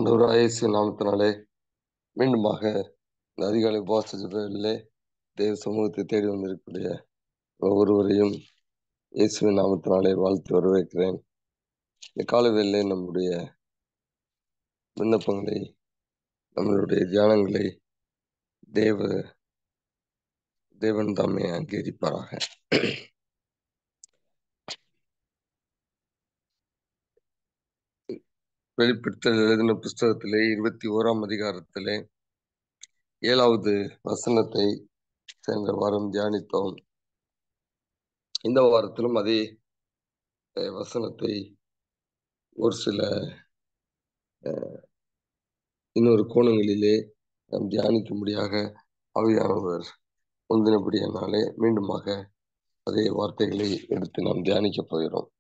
ஆண்டவராகிய இயேசு நாமத்தினாலே மீண்டுமாக இந்த அதிகாலை உபவாச ஜெபங்களிலே தேவ சமூகத்தை தேடி வந்திருக்கக்கூடிய ஒவ்வொருவரையும் இயேசுவின் நாமத்தினாலே வாழ்த்து வரவேற்கிறேன். இந்த காலை வேளையிலே நம்முடைய விண்ணப்பங்களை, நம்மளுடைய தியானங்களை தேவன் தாமே அங்கீகரிப்பாராக. வெளிப்படுத்தல் எழுதின புஸ்தகத்திலே 21ஆம் அதிகாரத்திலே 7வது வசனத்தை சென்ற வாரம் தியானித்தோம். இந்த வாரத்திலும் அதே வசனத்தை ஒரு சில இன்னொரு கோணங்களிலே நாம் தியானிக்கும்படியாக ஆவியானவர் முந்தினபடியானாலே மீண்டுமாக அதே வார்த்தைகளை எடுத்து நாம் தியானிக்க போகிறோம்.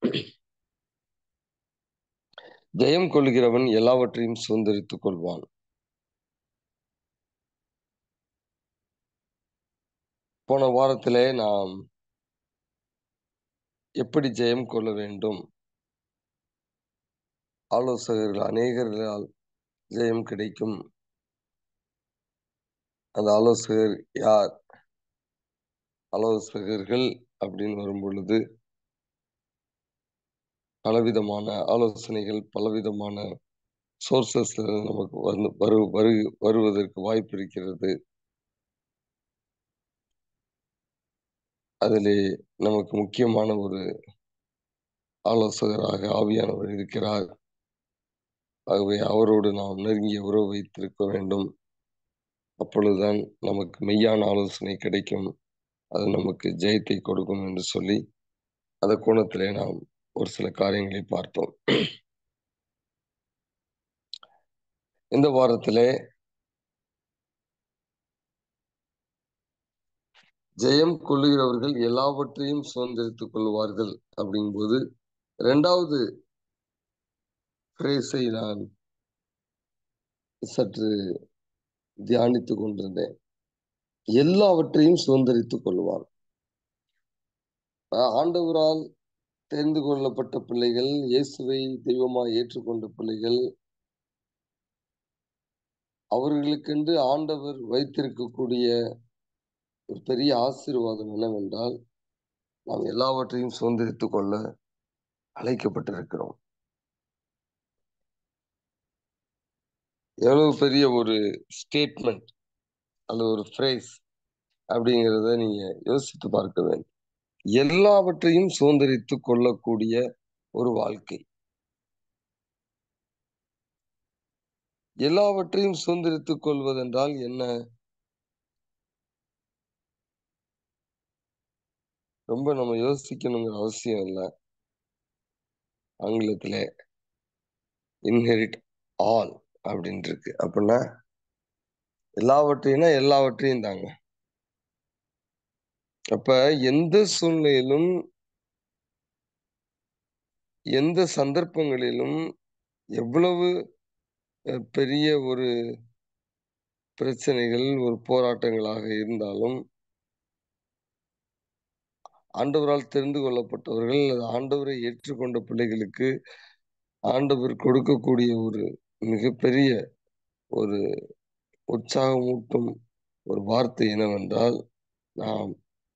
ஜெயம் கொள்கிறவன் எல்லாவற்றையும் சுதந்திரித்துக் கொள்வான். போன வாரத்திலே நாம் எப்படி ஜெயம் கொள்ள வேண்டும், ஆலோசகர்கள் அநேகர்களால் ஜெயம் கிடைக்கும். அந்த ஆலோசகர் யார்? ஆலோசகர்கள் அப்படின்னு வரும் பொழுது பலவிதமான ஆலோசனைகள், பலவிதமான சோர்சஸ் நமக்கு வருவதற்கு வாய்ப்பு இருக்கிறது. அதிலே நமக்கு முக்கியமான ஒரு ஆலோசகராக ஆவியானவர் இருக்கிறார். ஆகவே அவரோடு நாம் நெருங்கிய உறவு வைத்திருக்க வேண்டும். அப்பொழுதுதான் நமக்கு மெய்யான ஆலோசனை கிடைக்கும், அது நமக்கு ஜெயத்தை கொடுக்கும் என்று சொல்லி அந்த கோணத்திலே நாம் ஒரு சில காரியங்களை பார்த்தோம். இந்த வாரத்திலே ஜெயம் கொள்ளுகிறவர்கள் எல்லாவற்றையும் சுதந்திரித்துக் கொள்வார்கள் அப்படிங்கும்போது 2வது பிரேஸை நான் சற்று தியானித்துக் கொண்டிருந்தேன். எல்லாவற்றையும் சுதந்திரித்துக் கொள்வான். ஆண்டவரால் தெரிந்து கொள்ளப்பட்ட பிள்ளைகள், இயேசுவை தெய்வமாய் ஏற்றுக்கொண்ட பிள்ளைகள், அவர்களுக்கென்று ஆண்டவர் வைத்திருக்கக்கூடிய ஒரு பெரிய ஆசீர்வாதம் என்னவென்றால், நாம் எல்லாவற்றையும் சுதந்திரித்துக் கொள்ள அழைக்கப்பட்டிருக்கிறோம். எவ்வளவு பெரிய ஒரு ஸ்டேட்மெண்ட் அல்லது ஒரு ஃப்ரேஸ் அப்படிங்கிறத நீங்க யோசித்து பார்க்க வேண்டும். எல்லாவற்றையும் சுதந்திரித்துக் கொள்ளக்கூடிய ஒரு வாழ்க்கை. எல்லாவற்றையும் சுதந்திரித்துக் கொள்வதென்றால் என்ன? ரொம்ப நம்ம யோசிக்கணுங்கிற அவசியம் இல்லை. ஆங்கிலத்திலே இன்ஹெரிட் ஆல் அப்படின்னு இருக்கு. அப்படின்னா எல்லாவற்றையும் தாங்க. அப்ப எந்த சூழ்நிலையிலும், எந்த சந்தர்ப்பங்களிலும், எவ்வளவு பெரிய ஒரு பிரச்சனைகள், ஒரு போராட்டங்களாக இருந்தாலும், ஆண்டவரால் தெரிந்து கொள்ளப்பட்டவர்கள், ஆண்டவரை ஏற்றுக்கொண்ட பிள்ளைகளுக்கு ஆண்டவர் கொடுக்கக்கூடிய ஒரு மிகப்பெரிய ஒரு உற்சாகமூட்டும் ஒரு வார்த்தை என்னவென்றால், நாம்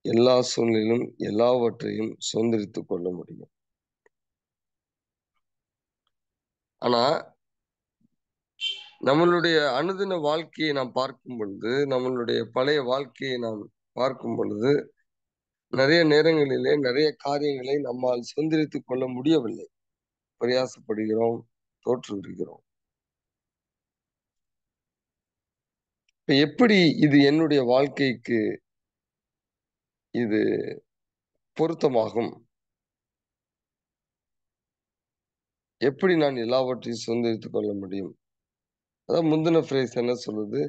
எல்லா சூழ்நிலையிலும் எல்லாவற்றையும் சுதந்திரித்துக் கொள்ள முடியும். ஆனா நம்மளுடைய அனுதின வாழ்க்கையை நாம் பார்க்கும் பொழுது, நம்மளுடைய பழைய வாழ்க்கையை நாம் பார்க்கும் பொழுது, நிறைய நேரங்களிலே நிறைய காரியங்களை நம்மால் சுதந்திரித்துக் கொள்ள முடியவில்லை. பிரயாசப்படுகிறோம், தோற்று விடுகிறோம். இப்ப எப்படி இது என்னுடைய வாழ்க்கைக்கு இது பொருத்தமாகும்? எப்படி நான் எல்லாவற்றையும் சுதந்திரித்துக் கொள்ள முடியும்? அதான் முந்தின பிரேஸ் என்ன சொல்லுது?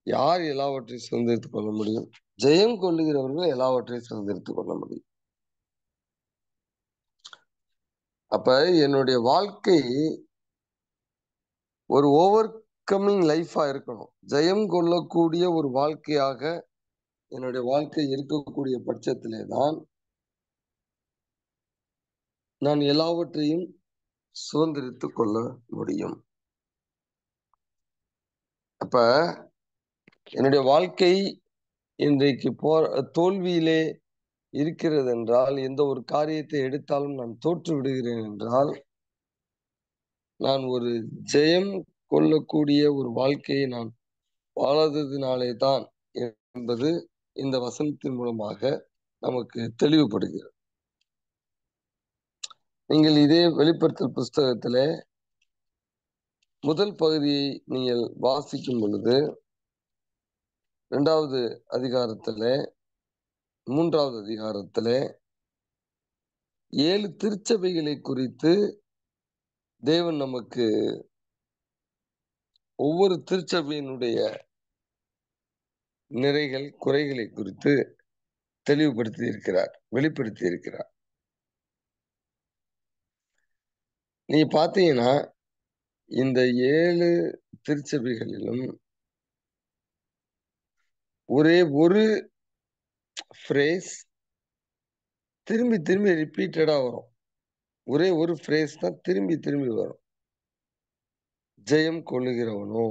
யார் எல்லாவற்றையும் சுதந்திரித்துக் கொள்ள முடியும்? ஜெயம் கொள்ளுகிறவர்கள் எல்லாவற்றையும் சுதந்திரித்துக் கொள்ள முடியும். அப்ப என்னுடைய வாழ்க்கை ஒரு ஓவர் கம்மிங் லைஃபா இருக்கணும். ஜெயம் கொள்ளக்கூடிய ஒரு வாழ்க்கையாக என்னுடைய வாழ்க்கை இருக்கக்கூடிய பட்சத்திலே தான் நான் எல்லாவற்றையும் சுதந்திரித்துக் கொள்ள முடியும். அப்ப என்னுடைய வாழ்க்கை இன்றைக்கு தோல்வியிலே இருக்கிறது என்றால், எந்த ஒரு காரியத்தை எடுத்தாலும் நான் தோற்று விடுகிறேன் என்றால், நான் ஒரு ஜெயம் கொள்ளக்கூடிய ஒரு வாழ்க்கையை நான் வாழாததினாலே தான் என்பது இந்த வசனத்தின் மூலமாக நமக்கு தெளிவுபடுகிறது. நீங்கள் இதே வெளிப்படுத்தல் புஸ்தகத்திலே முதல் பகுதியை நீங்கள் வாசிக்கும் பொழுது 2வது அதிகாரத்திலே 3வது அதிகாரத்திலே 7 திருச்சபைகளை குறித்து தேவன் நமக்கு ஒவ்வொரு திருச்சபையினுடைய நிறைகள், குறைகளை குறித்து தெளிவுபடுத்தி இருக்கிறார், வெளிப்படுத்தி இருக்கிறார். நீங்க பார்த்தீங்கன்னா, இந்த 7 திருச்சபைகளிலும் ஒரே ஒரு ஃப்ரேஸ் திரும்பி திரும்பி ரிப்பீட்டடா வரும். ஒரே ஒரு ஃப்ரேஸ் தான் திரும்பி திரும்பி வரும். ஜெயம் கொள்ளுகிறவனோ,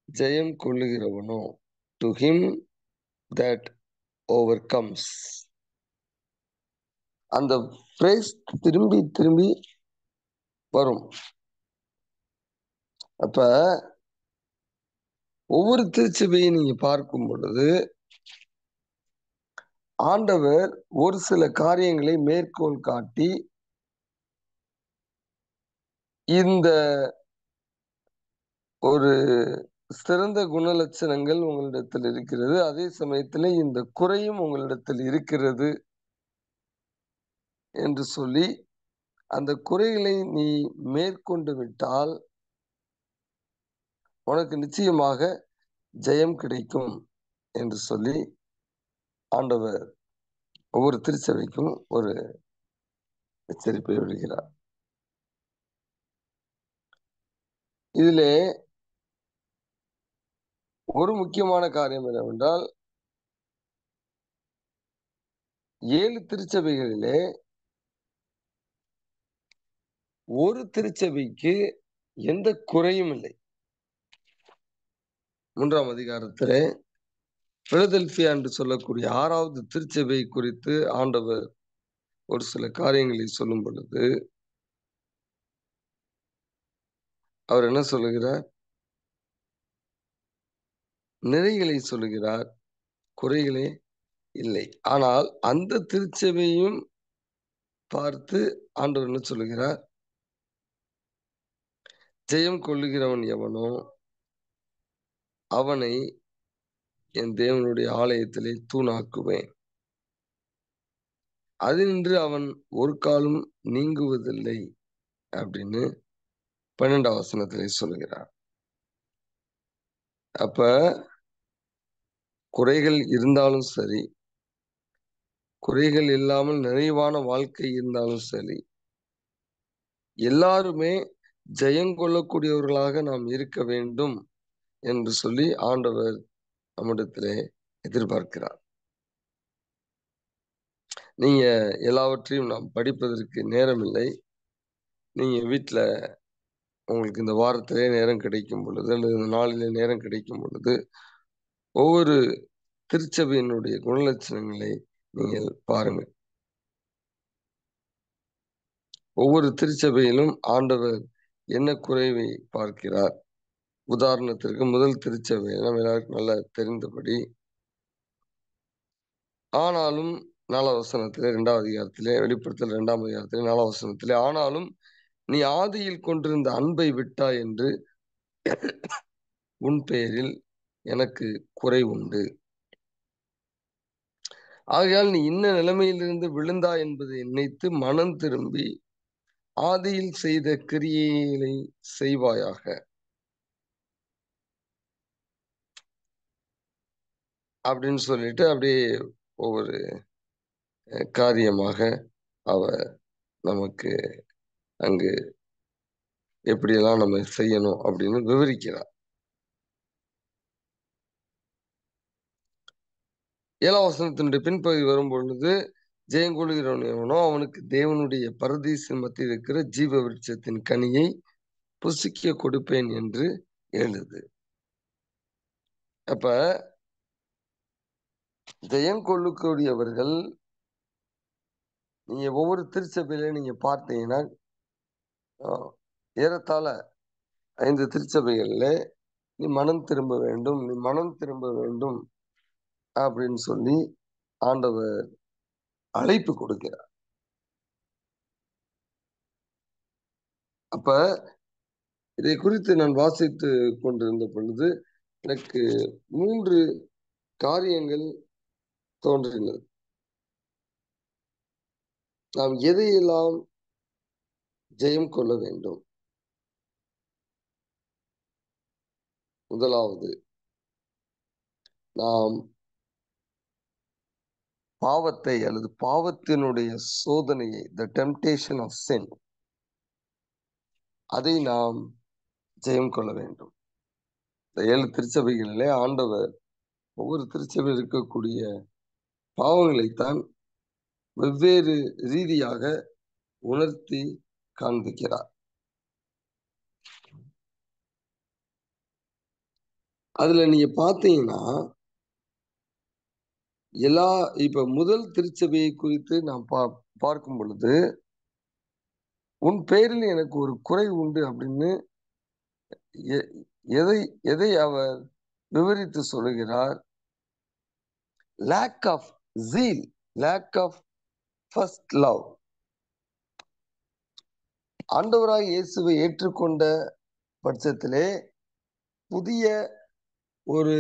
ஜெயம் கொள்ளுகிறவனோ, டு ஹிம் தட் ஓவர்கம்ஸ். அந்த ஃப்ரேஸ் திரும்பி திரும்பி வரும். அப்ப ஒவ்வொரு திருச்சபையை நீங்க பார்க்கும் பொழுது ஆண்டவர் ஒரு சில காரியங்களை மேற்கோள் காட்டி இந்த ஒரு சிறந்த குணலட்சணங்கள் உங்களிடத்தில் இருக்கிறது, அதே சமயத்தில் இந்த குறையும் உங்களிடத்தில் இருக்கிறது என்று சொல்லி அந்த குறைகளை நீ மேற்கொண்டு விட்டால் உனக்கு நிச்சயமாக ஜெயம் கிடைக்கும் என்று சொல்லி ஆண்டவர் ஒவ்வொரு திருச்சபைக்கும் ஒரு எச்சரிப்பை விடுகிறார். இதிலே ஒரு முக்கியமான காரியம் என்னவென்றால் 7 திருச்சபைகளிலே ஒரு திருச்சபைக்கு எந்த குறையும் இல்லை. 3ஆம் அதிகாரத்திலே பிலதெல்பியா என்று சொல்லக்கூடிய 6வது திருச்சபை குறித்து ஆண்டவர் ஒரு சில காரியங்களை சொல்லும் பொழுது அவர் என்ன சொல்லுகிறார்? நிறைகளை சொல்லுகிறார், குறைகளே இல்லை. ஆனால் அந்த திருச்சபையும் பார்த்து ஆண்டவர் என்ன சொல்லுகிறார்? ஜெயம் கொள்ளுகிறவன் எவனோ அவனை என் தேவனுடைய ஆலயத்திலே தூணாக்குவேன், அதினின்று அவன் ஒரு காலும் நீங்குவதில்லை அப்படின்னு 12ஆம் வசனத்திலே சொல்லுகிறார். அப்ப குறைகள் இருந்தாலும் சரி, குறைகள் இல்லாமல் நிறைவான வாழ்க்கை இருந்தாலும் சரி, எல்லாருமே ஜெயங்கொள்ளக்கூடியவர்களாக நாம் இருக்க வேண்டும் என்று சொல்லி ஆண்டவர் நம்மிடத்திலே எதிர்பார்க்கிறார். நீங்க எல்லாவற்றையும் நாம் படிப்பதற்கு நேரம் இல்லை. நீங்க வீட்டுல உங்களுக்கு இந்த வாரத்திலே நேரம் கிடைக்கும் பொழுது அல்லது இந்த நாளிலே நேரம் கிடைக்கும் பொழுது ஒவ்வொரு திருச்சபையினுடைய குணலட்சணங்களை நீங்கள் பாருங்கள். ஒவ்வொரு திருச்சபையிலும் ஆண்டவர் என்ன குறைவை பார்க்கிறார். உதாரணத்திற்கு முதல் திருச்சபை நம்ம எல்லாருக்கும் நல்லா தெரிந்தபடி, ஆனாலும் 4ஆம் வசனத்திலே 2வது அதிகாரத்திலே வெளிப்படுத்தல் 2ஆம் அதிகாரத்திலே 4ஆம் வசனத்திலே, ஆனாலும் நீ ஆதியில் கொண்டிருந்த அன்பை விட்டாய் என்று உன் பெயரில் எனக்கு குறை உண்டு. ஆகையால் நீ இன்ன நிலைமையிலிருந்து விழுந்தாய் என்பதை நினைத்து மனம் திரும்பி ஆதியில் செய்த கிரியைகளை செய்வாயாக அப்படின்னு சொல்லிட்டு அப்படியே ஒவ்வொரு காரியமாக அவர் நமக்கு அங்கு எப்படியெல்லாம் நம்ம செய்யணும் அப்படின்னு விவரிக்கிறார். 7ஆம் வசனத்தினுடைய பின்பகுதி வரும் பொழுது, ஜெயங்கொள்கிறவன் எவனோ அவனுக்கு தேவனுடைய பரதீசின் மத்தியில் இருக்கிற ஜீவ விருட்சத்தின் கனியை புசிக்க கொடுப்பேன் என்று எழுது. அப்ப ஜெயம் கொள்ளக்கூடியவர்கள் நீங்க ஒவ்வொரு திருச்சபையில நீங்க பார்த்தீங்கன்னா ஏறத்தாழ 5 திருச்சபைகள்ல நீ மனம் திரும்ப வேண்டும், நீ மனம் திரும்ப வேண்டும் அப்படின்னு சொல்லி ஆண்டவர் அழைப்பு கொடுக்கிறார். அப்ப இதை குறித்து நான் வாசித்து கொண்டிருந்த பொழுது எனக்கு 3 காரியங்கள் தோன்றினது. நாம் எதையெல்லாம் ஜெயம் கொள்ள வேண்டும்? முதலாவது, நாம் பாவத்தை அல்லது பாவத்தினுடைய சோதனையை, the temptation of sin, அதை நாம் ஜெயம் கொள்ள வேண்டும். இந்த 7 திருச்சபைகளிலே ஆண்டவர் ஒவ்வொரு திருச்சபையில் இருக்கக்கூடிய பாவங்களைத்தான் வெவ்வேறு ரீதியாக உணர்த்தி காண்பிக்கிறார். அதுல நீங்க பார்த்தீங்கன்னா இப்ப முதல் திருச்சபையை குறித்து நாம் பார்க்கும் பொழுது, உன் பேரில் எனக்கு ஒரு குறை உண்டு அப்படின்னு எதை அவர் விவரித்து சொல்லுகிறார்? lack of zeal, lack of first love. ஆண்டவராய் இயேசுவை ஏற்றுக்கொண்ட பட்சத்திலே புதிய ஒரு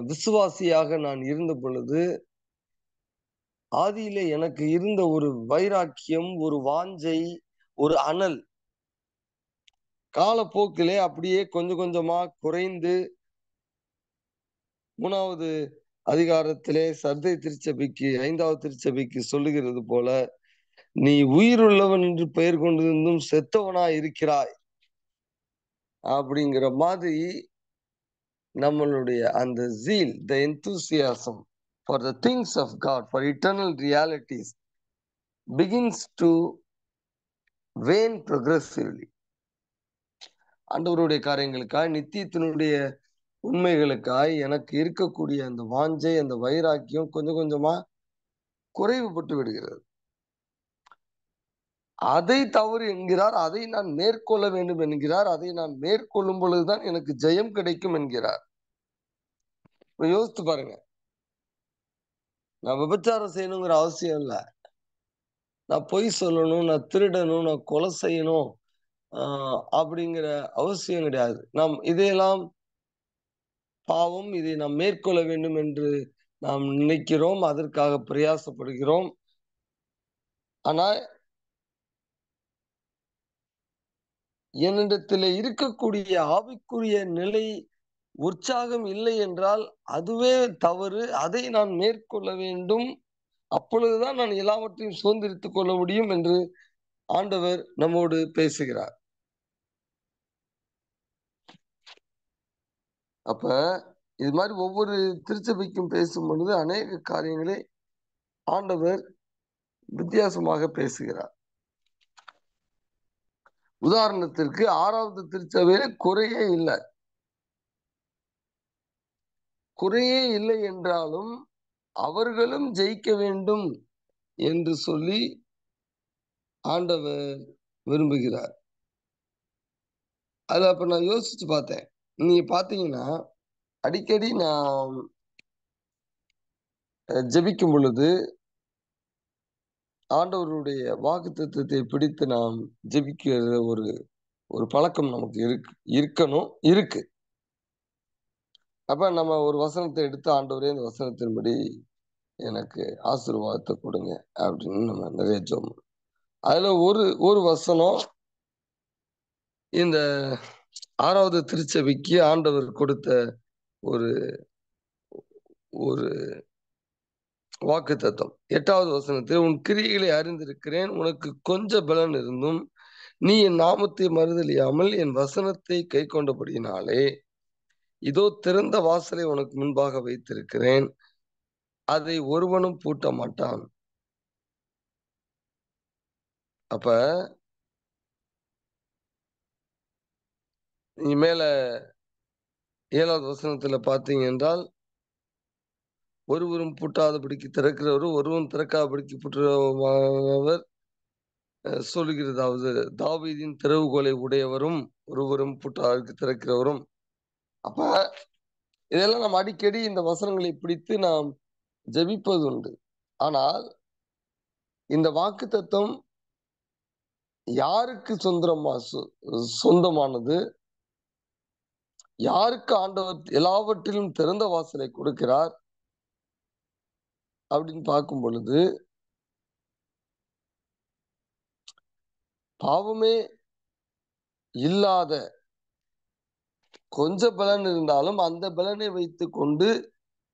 விசுவாசியாக நான் இருந்த பொழுது ஆதியிலே எனக்கு இருந்த ஒரு வைராக்கியம், ஒரு வாஞ்சை, ஒரு அனல் காலப்போக்கிலே அப்படியே கொஞ்சம் கொஞ்சமா குறைந்து 3வது அதிகாரத்திலே சர்தை திருச்சபைக்கு 5வது திருச்சபைக்கு சொல்லுகிறது போல, நீ உயிருள்ளவன் என்று பெயர் கொண்டிருந்தும் செத்தவனாய் இருக்கிறாய் அப்படிங்கிற மாதிரி நம்மளுடைய அந்த zeal, the enthusiasm for the things of God, for eternal realities begins to wane progressively. ஆண்டவருடைய காரியங்களுக்காய், நித்தியத்தினுடைய உண்மைகளுக்காய் எனக்கு இருக்கக்கூடிய அந்த வாஞ்சை, அந்த வைராக்கியம் கொஞ்சம் கொஞ்சமா குறைவுபட்டு விடுகிறது. அதை தவறு என்கிறார், அதை நான் மேற்கொள்ள வேண்டும் என்கிறார், அதை நான் மேற்கொள்ளும் பொழுதுதான் எனக்கு ஜெயம் கிடைக்கும் என்கிறார். யோசித்து பாருங்க, நான் விபச்சாரம் செய்யணுங்கிற அவசியம் இல்லை, நான் பொய் சொல்லணும், நான் திருடணும், நான் கொலை செய்யணும் அப்படிங்கிற அவசியம் கிடையாது. நாம் இதையெல்லாம் பாவம், இதை நாம் மேற்கொள்ள வேண்டும் என்று நாம் நினைக்கிறோம், அதற்காக பிரயாசப்படுகிறோம். ஆனா என்னிடத்தில் இருக்கக்கூடிய ஆவிக்குரிய நிலை உற்சாகம் இல்லை என்றால் அதுவே தவறு, அதை நான் மேற்கொள்ள வேண்டும், அப்பொழுதுதான் நான் எல்லாவற்றையும் சுதந்திரித்துக் கொள்ள முடியும் என்று ஆண்டவர் நம்மோடு பேசுகிறார். அப்ப இது மாதிரி ஒவ்வொரு திருச்சபைக்கும் பேசும் பொழுது அநேக காரியங்களை ஆண்டவர் வித்தியாசமாக பேசுகிறார். உதாரணத்திற்கு 6வது திருச்சபையில குறையே இல்லை என்றாலும் அவர்களும் ஜெயிக்க வேண்டும் என்று சொல்லி ஆண்டவர் விரும்புகிறார். அதுல அப்ப நான் யோசிச்சு பார்த்தேன். நீங்க பாத்தீங்கன்னா அடிக்கடி நான் ஜெபிக்கும் பொழுது ஆண்டவருடைய வாக்குத்தத்தத்தை பிடித்து நாம் ஜெபிக்கிற ஒரு பழக்கம் நமக்கு இருக்கு. அப்ப நம்ம ஒரு வசனத்தை எடுத்து, ஆண்டவரே இந்த வசனத்தின்படி எனக்கு ஆசீர்வாதத்தை கொடுங்க அப்படின்னு நம்ம நிறைய ஜெபம். அதுல ஒரு வசனம் இந்த 6வது திருச்சபைக்கு ஆண்டவர் கொடுத்த ஒரு ஒரு வாக்குத்தத்தம். 8வது வசனத்தில், உன் கிரியைகளை அறிந்திருக்கிறேன், உனக்கு கொஞ்ச பலன் இருந்தும் நீ என் நாமத்தை மறுதலியாமல் என் வசனத்தை கை கொண்டபடியினாலே இதோ திறந்த வாசலை உனக்கு முன்பாக வைத்திருக்கிறேன், அதை ஒருவனும் பூட்ட மாட்டான். அப்ப நீ மேல 7வது வசனத்துல பார்த்தீங்க என்றால், ஒருவரும் பூட்டாதபடிக்கு திறக்கிறவரும், ஒருவரும் திறக்காதபடிக்கு பூட்டுகிறவர் சொல்லுகிறதாவது, தாவீதின் திறவுகோலை உடையவரும், ஒருவரும் பூட்டாதபடிக்கு திறக்கிறவரும். அப்ப இதெல்லாம் நாம் அடிக்கடி இந்த வசனங்களை பிடித்து நாம் ஜெபிப்பது உண்டு. ஆனால் இந்த வாக்குத்தத்தம் யாருக்கு சொந்தமானது? யாருக்கு ஆண்டவர் எல்லாவற்றிலும் திறந்த வாசலை கொடுக்கிறார் அப்படின்னு பார்க்கும் பொழுது, பாவமே இல்லாத கொஞ்ச பலன் இருந்தாலும் அந்த பலனை வைத்துக் கொண்டு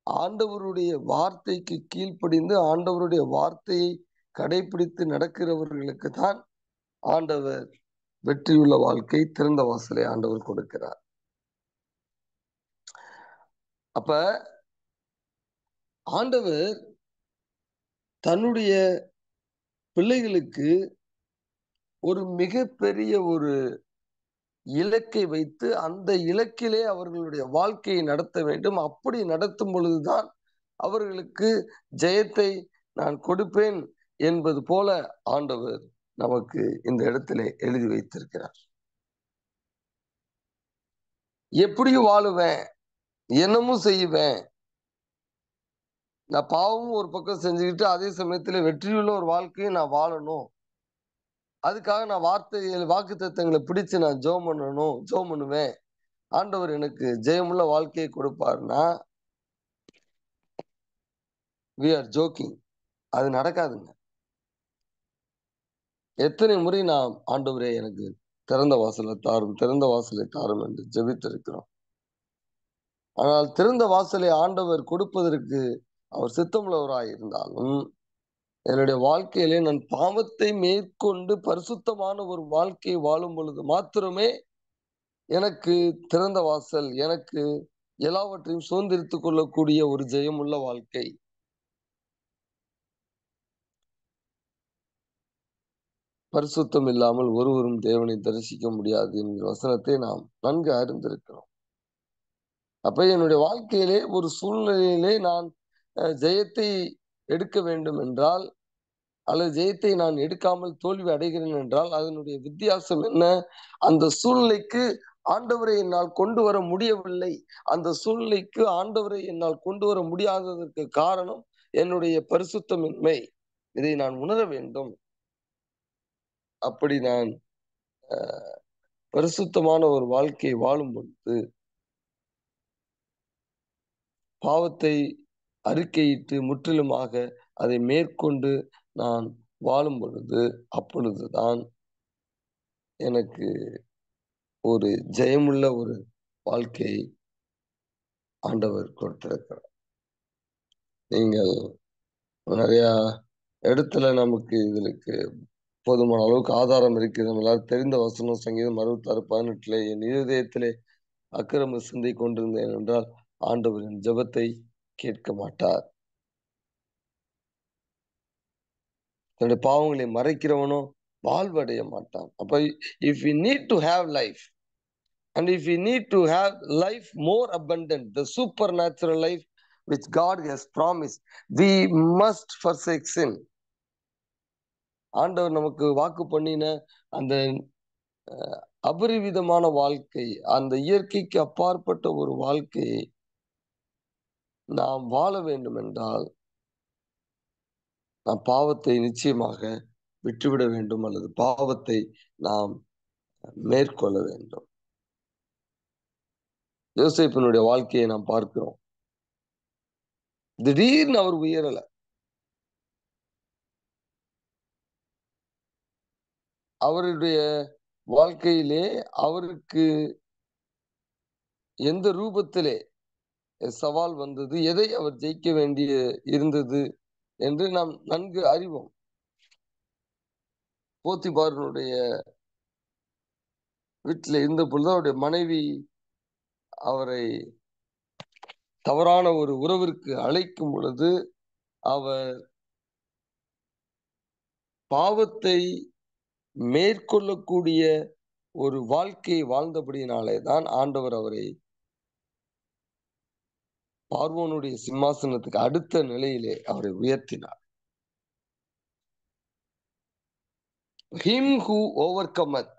ஆண்டவருடைய வார்த்தைக்கு கீழ்ப்படிந்து ஆண்டவருடைய வார்த்தையை கடைபிடித்து நடக்கிறவர்களுக்கு தான் ஆண்டவர் வெற்றியுள்ள வாழ்க்கை, திறந்த வாசலை ஆண்டவர் கொடுக்கிறார். அப்ப ஆண்டவர் தன்னுடைய பிள்ளைகளுக்கு ஒரு மிகப்பெரிய ஒரு இலக்கை வைத்து அந்த இலக்கிலே அவர்களுடைய வாழ்க்கையை நடத்த வேண்டும். அப்படி நடத்தும் பொழுதுதான் அவர்களுக்கு ஜெயத்தை நான் கொடுப்பேன் என்பது போல ஆண்டவர் நமக்கு இந்த இடத்திலே எழுதி வைத்திருக்கிறார். எப்படியும் வாழுவேன், என்னமும் செய்வேன், நான் பாவமும் ஒரு பக்கம் செஞ்சுக்கிட்டு அதே சமயத்துல வெற்றியுள்ள ஒரு வாழ்க்கையை நான் வாழணும். அதுக்காக நான் வாக்குத்தத்தங்களை பிடிச்சு நான் ஜெபம் பண்ணுவேன். ஆண்டவர் எனக்கு ஜெயமுள்ள வாழ்க்கையை கொடுப்பாருன்னா, we are joking. அது நடக்காதுங்க. எத்தனை முறை நாம் ஆண்டவரே எனக்கு திறந்த வாசலை தாரும் என்று ஜெபித்திருக்கிறோம். ஆனால் திறந்த வாசலை ஆண்டவர் கொடுப்பதற்கு அவர் சித்தமுள்ளவராய் இருந்தாலும், என்னுடைய வாழ்க்கையிலே நான் பாவத்தை மேற்கொண்டு பரிசுத்தமான ஒரு வாழ்க்கையை வாழும் பொழுது மாத்திரமே எனக்கு திறந்த வாசல், எனக்கு எல்லாவற்றையும் சுதந்திரித்துக் கொள்ளக்கூடிய ஒரு ஜெயமுள்ள வாழ்க்கை. பரிசுத்தம் இல்லாமல் ஒருவரும் தேவனை தரிசிக்க முடியாது என்கிற வசனத்தை நாம் நன்கு அறிந்திருக்கிறோம். அப்ப என்னுடைய வாழ்க்கையிலே ஒரு சூழ்நிலையிலே நான் ஜெயத்தை எடுக்க வேண்டும் என்றால், அல்லது ஜெயத்தை நான் எடுக்காமல் தோல்வி அடைகிறேன் என்றால், அதனுடைய வித்தியாசம் என்ன? அந்த சூழ்நிலைக்கு ஆண்டவரை என்னால் கொண்டு வர முடியவில்லை. அந்த சூழ்நிலைக்கு ஆண்டவரை என்னால் கொண்டு வர முடியாததற்கு காரணம் என்னுடைய பரிசுத்தமின்மை. இதை நான் உணர வேண்டும். அப்படி நான் பரிசுத்தமான ஒரு வாழ்க்கையை வாழும் பொழுது, பாவத்தை அறிக்கையிட்டு முற்றிலுமாக அதை மேற்கொண்டு நான் வாழும் பொழுது, அப்பொழுதுதான் எனக்கு ஒரு ஜெயமுள்ள ஒரு வாழ்க்கையை ஆண்டவர் கொடுத்திருக்கிறார். நீங்கள் நிறைய இடத்துல நமக்கு இதற்கு போதுமான அளவுக்கு ஆதாரம் இருக்குது. நம்ம எல்லாரும் தெரிந்த வசனம் சங்கீதம் 66:18 என் இருதயத்திலே அக்கிரம சிந்தை கொண்டிருந்தேன் என்றால் ஆண்டவரின் ஜெபத்தை கேட்க மாட்டார். தன்னுடைய பாவங்களை மறைக்கிறவனோ வாழ்வடைய மாட்டான். அப்ப if we need to have life and if we need to have life more abundant, the supernatural life which God has promised, we must forsake sin. ஆண்டவர் நமக்கு வாக்கு பண்ணின அந்த அபரிவிதமான வாழ்க்கை, அந்த இயற்கைக்கு அப்பாற்பட்ட ஒரு வாழ்க்கையை நாம் வாழ வேண்டும் என்றால், நாம் பாவத்தை நிச்சயமாக விட்டுவிட வேண்டும், அல்லது பாவத்தை நாம் மேற்கொள்ள வேண்டும். யோசேப்பினுடைய வாழ்க்கையை நாம் பார்க்கிறோம். திடீர்னு அவர் உயரல. அவருடைய வாழ்க்கையிலே அவருக்கு எந்த ரூபத்திலே சவால் வந்தது, எதை அவர் ஜெயிக்க வேண்டிய இருந்தது என்று நாம் நன்கு அறிவோம். போத்திபாரனுடைய வீட்டில் இருந்த பொழுது அவருடைய மனைவி அவரை தவறான ஒரு உறவிற்கு அழைக்கும் பொழுது அவர் பாவத்தை மேற்கொள்ளக்கூடிய ஒரு வாழ்க்கையை வாழ்ந்தபடியினாலே தான் ஆண்டவர் அவரை பார்வோனுடைய சிம்மாசனத்துக்கு அடுத்த நிலையிலே அவரை உயர்த்தினார். Him who overcometh.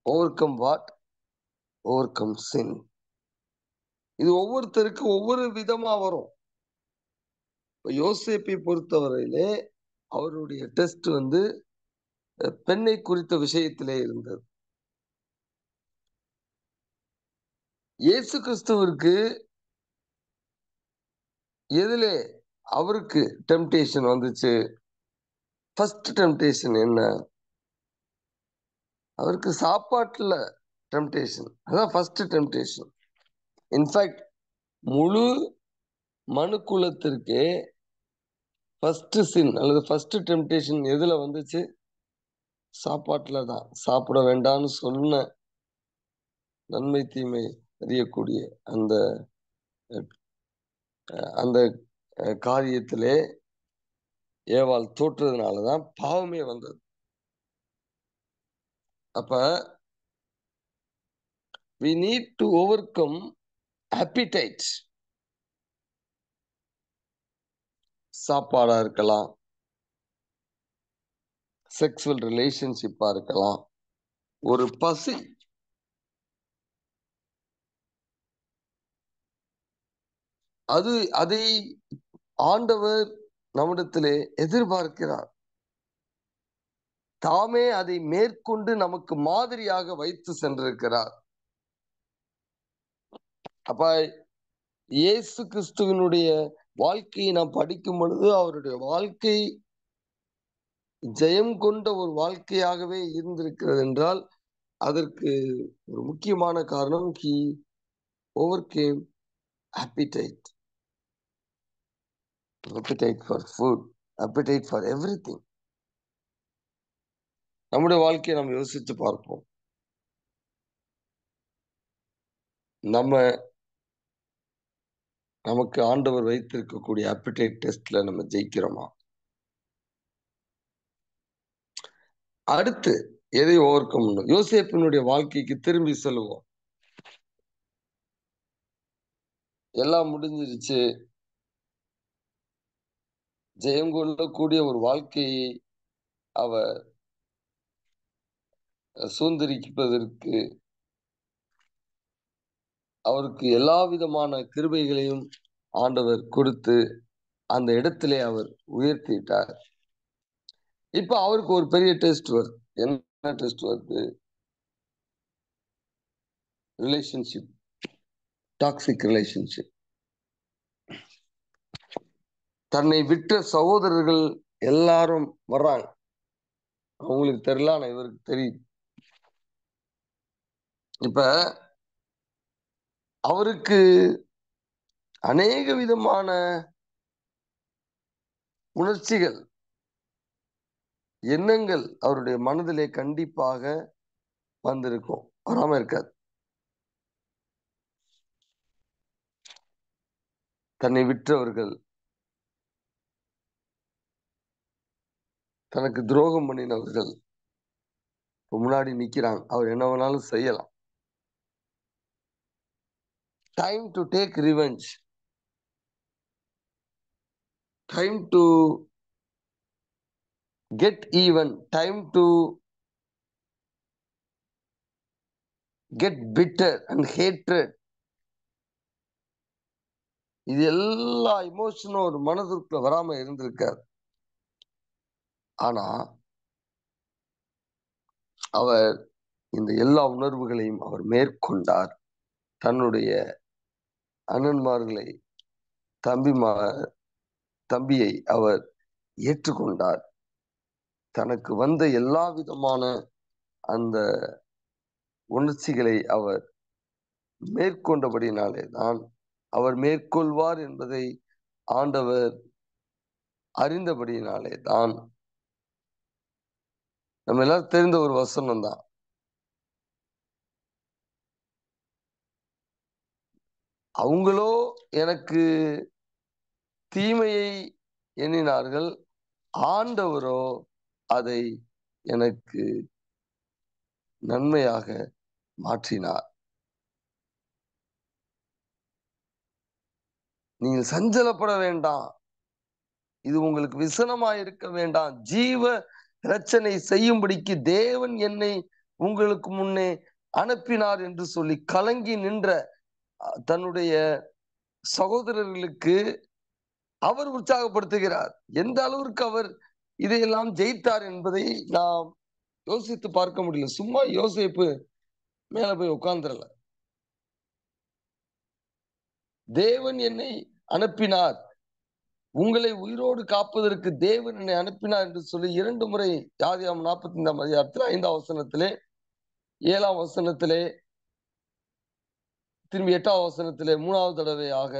Overcome what? Overcome sin. இது ஒவ்வொருத்தருக்கும் ஒவ்வொரு விதமா வரும். யோசேப்பை பொறுத்தவரையிலே அவருடைய டெஸ்ட் பெண்ணை குறித்த விஷயத்திலே இருந்தது. இயேசு கிறிஸ்துவிற்கு எதிலே அவருக்கு டெம்டேஷன் வந்துச்சு? ஃபர்ஸ்ட் டெம்டேஷன் என்ன? அவருக்கு சாப்பாட்டுல டெம்டேஷன். அதான் ஃபர்ஸ்ட் டெம்டேஷன். இன்ஃபேக்ட் முழு மனுக்குலத்திற்கே ஃபர்ஸ்ட் சின் அல்லது ஃபர்ஸ்ட் டெம்டேஷன் எதுல வந்துச்சு? சாப்பாட்டுல தான். சாப்பிட வேண்டாம்னு சொன்ன நன்மை தீமை அறியக்கூடிய அந்த அந்த காரியத்திலே ஏவாள் தோற்றதுனாலதான் பாவமே வந்தது. அப்ப we need to overcome appetite. சாப்பாடா இருக்கலாம், செக்ஸுவல் ரிலேஷன்ஷிப்பா இருக்கலாம், ஒரு பசி, அதை ஆண்டவர் நம்மிடத்திலே எதிர்பார்க்கிறார். தாமே அதை மேற்கொண்டு நமக்கு மாதிரியாக வைத்து சென்றிருக்கிறார். அப்ப இயேசு கிறிஸ்துவினுடைய வாழ்க்கையை நாம் படிக்கும் பொழுது அவருடைய வாழ்க்கை ஜெயம் கொண்ட ஒரு வாழ்க்கையாகவே இருந்திருக்கிறது என்றால் அதற்கு ஒரு முக்கியமான காரணம் he overcame appetite. Appetite for food, appetite for everything. நம்முடைய வாழ்க்கையை நாம் யோசித்து பார்ப்போம். நமக்கு ஆண்டவர் வைத்திருக்கக்கூடிய appetite டெஸ்ட்ல நம்ம ஜெயிக்கிறோமா? அடுத்து எதை ஓவர் கம் பண்ணணும்? யோசேப்பினுடைய வாழ்க்கைக்கு திரும்பி செல்வோம். எல்லாம் முடிஞ்சிருச்சு, ஜெயம் கொள்ளக்கூடிய ஒரு வாழ்க்கையை அவர் சுதந்திரிப்பதற்கு அவருக்கு எல்லா விதமான கிருபைகளையும் ஆண்டவர் கொடுத்து அந்த இடத்திலே அவர் உயர்த்திட்டார். இப்ப அவருக்கு ஒரு பெரிய டெஸ்ட் வருது. என்ன டெஸ்ட் வருது? Relationship, toxic relationship. தன்னை விட்ட சகோதரர்கள் எல்லாரும் வர்றாங்க. அவங்களுக்கு தெரியல, ஆனா இவருக்கு தெரியும். இப்ப அவருக்கு அநேக விதமான உணர்ச்சிகள், எண்ணங்கள் அவருடைய மனதிலே கண்டிப்பாக வந்திருக்கும், வராம இருக்காது. தன்னை விற்றவர்கள், தனக்கு துரோகம் பண்ணினவர்கள் முன்னாடி நிக்கிறாங்க. அவர் என்ன வேணாலும் செய்யலாம். Time to take revenge, time to get even, time to get bitter and hatred. இது எல்லா இமோஷனும் ஒரு மனதிற்குள்ள வராம இருந்திருக்காரு. ஆனா அவர் இந்த எல்லா உணர்வுகளையும் அவர் மேற்கொண்டார். தன்னுடைய அண்ணன்மார்களை, தம்பியை அவர் ஏற்றுக்கொண்டார். தனக்கு வந்த எல்லா விதமான அந்த உணர்ச்சிகளை அவர் மேற்கொண்டபடினாலே தான், அவர் மேற்கொள்வார் என்பதை ஆண்டவர் அறிந்தபடினாலே தான், நம்ம எல்லாரும் தெரிந்த ஒரு வசனம் தான், அவங்களோ எனக்கு தீமையை எண்ணினார்கள், ஆண்டவரோ அதை எனக்கு நன்மையாக மாற்றினார். நீங்கள் சஞ்சலப்பட வேண்டாம். இது உங்களுக்கு விசனமாயிருக்க வேண்டாம். ஜீவ இரட்சனை செய்யும்படிக்கு தேவன் என்னை உங்களுக்கு முன்னே அனுப்பினார் என்று சொல்லி கலங்கி நின்ற தன்னுடைய சகோதரர்களுக்கு அவர் உற்சாகப்படுத்துகிறார். எந்த அளவிற்கு அவர் இதையெல்லாம் ஜெயித்தார் என்பதை நாம் யோசித்து பார்க்க முடியல. சும்மா யோசேப்பு மேல போய் உட்கார்ந்துடல. தேவன் என்னை அனுப்பினார், உங்களை உயிரோடு காப்பதற்கு தேவன் என்னை அனுப்பினார் என்று சொல்லி 2 முறை ஆதியாகமம் 45ஆம் அதிகாரத்தில் 5ஆம் வசனத்திலே, 7ஆம் வசனத்திலே, திரும்பி 8ஆம் வசனத்திலே 3வது தடவையாக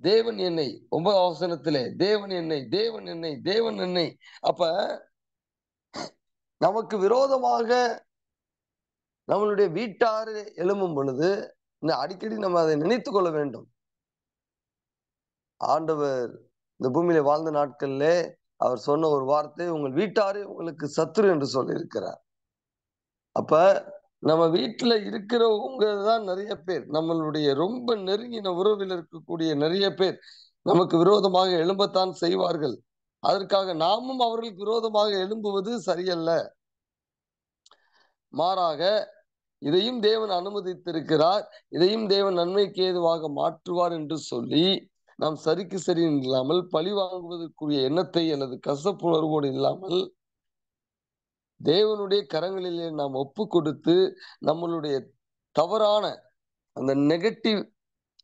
தேவன் என்னை, 9ஆம் வசனத்திலே தேவன் என்னை, தேவன் என்னை, தேவன் என்னை. அப்ப நமக்கு விரோதமாக நம்மளுடைய வீட்டார் எழும்பும் பொழுது அடிக்கடி நம்ம அதை நினைத்து கொள்ள வேண்டும். ஆண்டவர் இந்த பூமியில வாழ்ந்த நாட்கள்ல அவர் சொன்ன ஒரு வார்த்தை, உங்கள் வீட்டாரே உங்களுக்கு சத்துரு என்று சொல்லி இருக்கிறார். அப்ப நம்ம வீட்டுல இருக்கிறவங்க தான் நிறைய பேர், நம்மளுடைய ரொம்ப நெருங்கின உறவில் இருக்கக்கூடிய நிறைய பேர் நமக்கு விரோதமாக எழும்பத்தான் செய்வார்கள். அதற்காக நாமும் அவர்களுக்கு விரோதமாக எழும்புவது சரியல்ல. மாறாக இதையும் தேவன் அனுமதித்திருக்கிறார், இதையும் தேவன் நன்மைக்கு ஏதுவாக மாற்றுவார் என்று சொல்லி நாம் சரிக்கு சரி இல்லாமல் பழி வாங்குவதற்குரிய எண்ணத்தை அல்லது கசப்புணர்வோடு இல்லாமல் தேவனுடைய கரங்களிலே நாம் ஒப்பு கொடுத்து நம்மளுடைய தவறான அந்த நெகட்டிவ்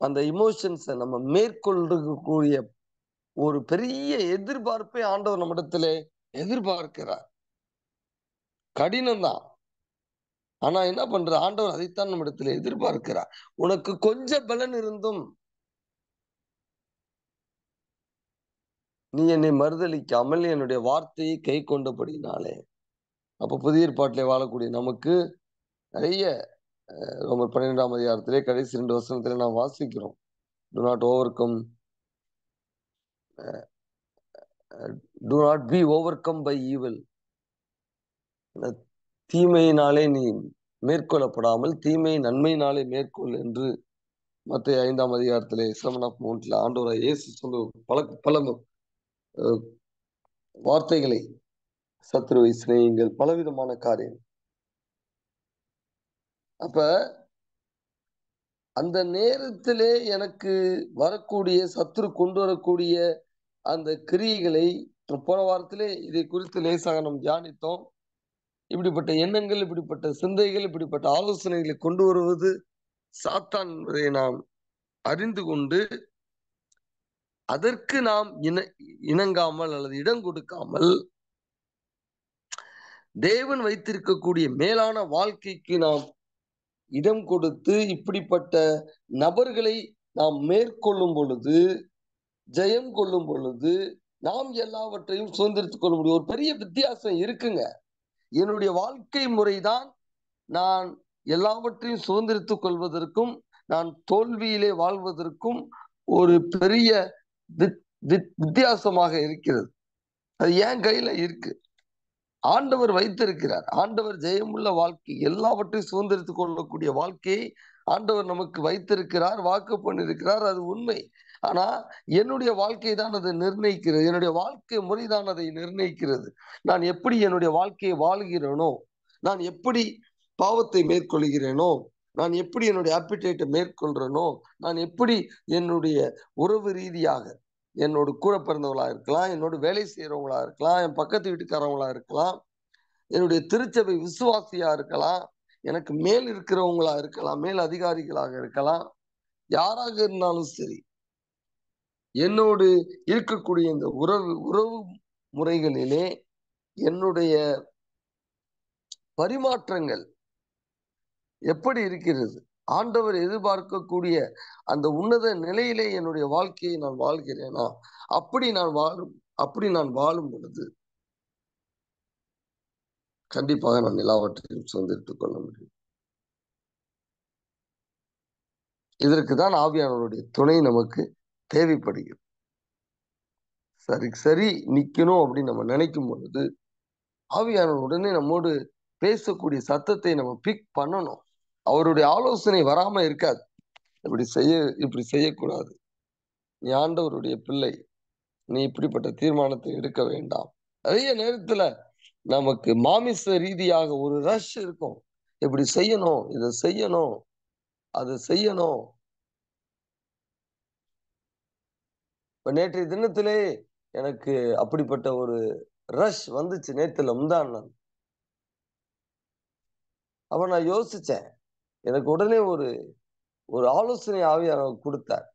அந்த இமோஷன்ஸை நம்ம மேற்கொள்ளக்கூடிய ஒரு பெரிய எதிர்பார்ப்பை ஆண்டவர் நம்மிடத்திலே எதிர்பார்க்கிறார். கடினம்தான், ஆனா என்ன பண்ற, ஆண்டவர் அதைத்தான் நம்மிடத்துல எதிர்பார்க்கிறார். உனக்கு கொஞ்சம் பலன் இருந்தும் நீ என்னை மறுதலிக்காமல் என்னுடைய வார்த்தையை கை கொண்டபடினாலே. அப்ப புதிய ஏற்பாட்டிலே வாழக்கூடிய நமக்கு நிறைய ரோமர் 12ஆம் அதிகாரத்திலே கடைசி 2 வசனத்திலே நாம் வாசிக்கிறோம். do not be overcome by evil. தீமையினாலே நீ மேற்கொள்ளப்படாமல் தீமை நன்மையினாலே மேற்கொள் என்று மத்தேயு 5ஆம் அதிகாரத்திலே Sermon on the Mountல ஆண்டவர் இயேசு சொல்ல பல வார்த்தைகளை, சத்துருவை சிநேகியுங்கள், பலவிதமான காரியம். அப்ப அந்த நேரத்திலே எனக்கு வரக்கூடிய சத்துரு கொண்டு வரக்கூடிய அந்த கிரியைகளை போன வாரத்திலே இதை குறித்து லேசாக நாம் தியானித்தோம். இப்படிப்பட்ட எண்ணங்கள், இப்படிப்பட்ட சிந்தைகள், இப்படிப்பட்ட ஆலோசனைகளை கொண்டு வருவது சாத்தான் என்பதை நாம் அறிந்து கொண்டு அதற்கு நாம் இணங்காமல் அல்லது இடம் கொடுக்காமல் தேவன் வைத்திருக்கக்கூடிய மேலான வாழ்க்கைக்கு நாம் இடம் கொடுத்து இப்படிப்பட்ட நபர்களை நாம் மேற்கொள்ளும் பொழுது, ஜெயம் கொள்ளும் பொழுது நாம் எல்லாவற்றையும் சுதந்திரித்துக் கொள்ள முடியும். ஒரு பெரிய வித்தியாசம் இருக்குங்க. என்னுடைய வாழ்க்கை முறைதான் நான் எல்லாவற்றையும் சுதந்திரித்துக் கொள்வதற்கும் நான் தோல்வியிலே வாழ்வதற்கும் ஒரு பெரிய வித்தியாசமாக இருக்கிறது. அது என் கையில இருக்கு, ஆண்டவர் வைத்திருக்கிறார். ஆண்டவர் ஜெயமுள்ள வாழ்க்கை, எல்லாவற்றையும் சுதந்திரித்துக் கொள்ளக்கூடிய வாழ்க்கையை ஆண்டவர் நமக்கு வைத்திருக்கிறார், வாக்கு பண்ணியிருக்கிறார். அது உண்மை. ஆனா என்னுடைய வாழ்க்கை தான் அதை நிர்ணயிக்கிறது, என்னுடைய வாழ்க்கை முறைதான் அதை நிர்ணயிக்கிறது. நான் எப்படி என்னுடைய வாழ்க்கையை வாழ்கிறேனோ, நான் எப்படி பாவத்தை மேற்கொள்கிறேனோ, நான் எப்படி என்னுடைய ஆப்பிடைட்டை மேற்கொள்றேனோ, நான் எப்படி என்னுடைய உறவு ரீதியாக என்னோட கூட பிறந்தவங்களா இருக்கலாம், என்னோட வேலை செய்யறவங்களா இருக்கலாம், என் பக்கத்து வீட்டுக்காரவங்களா இருக்கலாம், என்னுடைய திருச்சபை விசுவாசியா இருக்கலாம், எனக்கு மேல் இருக்கிறவங்களா இருக்கலாம், மேல் அதிகாரிகளாக இருக்கலாம், யாராக இருந்தாலும் சரி, என்னோடு இருக்கக்கூடிய இந்த உறவு முறைகளிலே என்னுடைய பரிமாற்றங்கள் எப்படி இருக்கிறது, ஆண்டவர் எதிர்பார்க்கக்கூடிய அந்த உன்னத நிலையிலே என்னுடைய வாழ்க்கையை நான் வாழ்கிறேனா, அப்படி நான் வாழும் பொழுது கண்டிப்பாக நான் எல்லாவற்றையும் சுதந்திரித்துக் கொள்ள முடியும். இதற்குதான் ஆவியானவருடைய துணை நமக்கு தேவைப்படுகிறது. சரி நிக்கணும் அப்படின்னு நம்ம நினைக்கும் பொழுது ஆவியானவர் உடனே நம்மோடு பேசக்கூடிய சத்தத்தை நம்ம பிக் பண்ணணும். அவருடைய ஆலோசனை வராம இருக்காது. இப்படி செய்யக்கூடாது, நீ ஆண்டவருடைய பிள்ளை, நீ இப்படிப்பட்ட தீர்மானத்தை எடுக்க வேண்டாம். அதே நேரத்துல நமக்கு மாமிச ரீதியாக ஒரு ரஷ் இருக்கும். இப்படி செய்யணும், இதை செய்யணும், அதை செய்யணும். இப்ப நேற்றைய தினத்திலே எனக்கு அப்படிப்பட்ட ஒரு ரஷ் வந்துச்சு. நேத்துல முந்தாநாள். அப்ப நான் யோசிச்சேன். எனக்கு உடனே ஒரு ஒரு ஆலோசனை ஆவியானவர் கொடுத்தார்.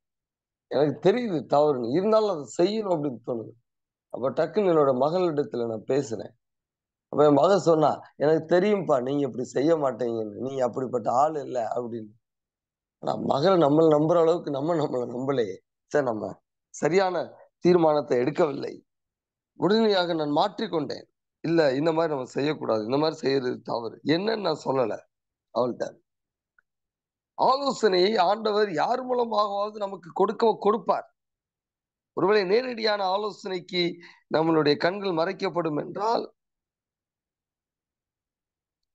எனக்கு தெரியுது தவறுன்னு. இருந்தாலும் அதை செய்யணும் அப்படின்னு தோணுது. அப்ப டக்குன்னு என்னோட மகளிடத்துல நான் பேசினேன். அப்ப என் மகள் சொன்னா, "எனக்கு தெரியும்பா நீங்க இப்படி செய்ய மாட்டீங்கன்னு. நீங்க அப்படிப்பட்ட ஆள் இல்ல" அப்படின்னு. ஆனா மகள் நம்மள நம்புற அளவுக்கு நம்மள நம்பலையே. சரி, நம்ம சரியான தீர்மானத்தை எடுக்கவில்லை. உடனடியாக நான் மாற்றிக்கொண்டேன். இல்ல இந்த மாதிரி நம்ம செய்யக்கூடாது. இந்த மாதிரி செய்யறது தவறு. என்னன்னு நான் சொல்லல அவள்ட்ட. ஆலோசனையை ஆண்டவர் யார் மூலமாகவாவது நமக்கு கொடுப்பார். ஒருவேளை நேரடியான ஆலோசனைக்கு நம்மளுடைய கண்கள் மறைக்கப்படும் என்றால்,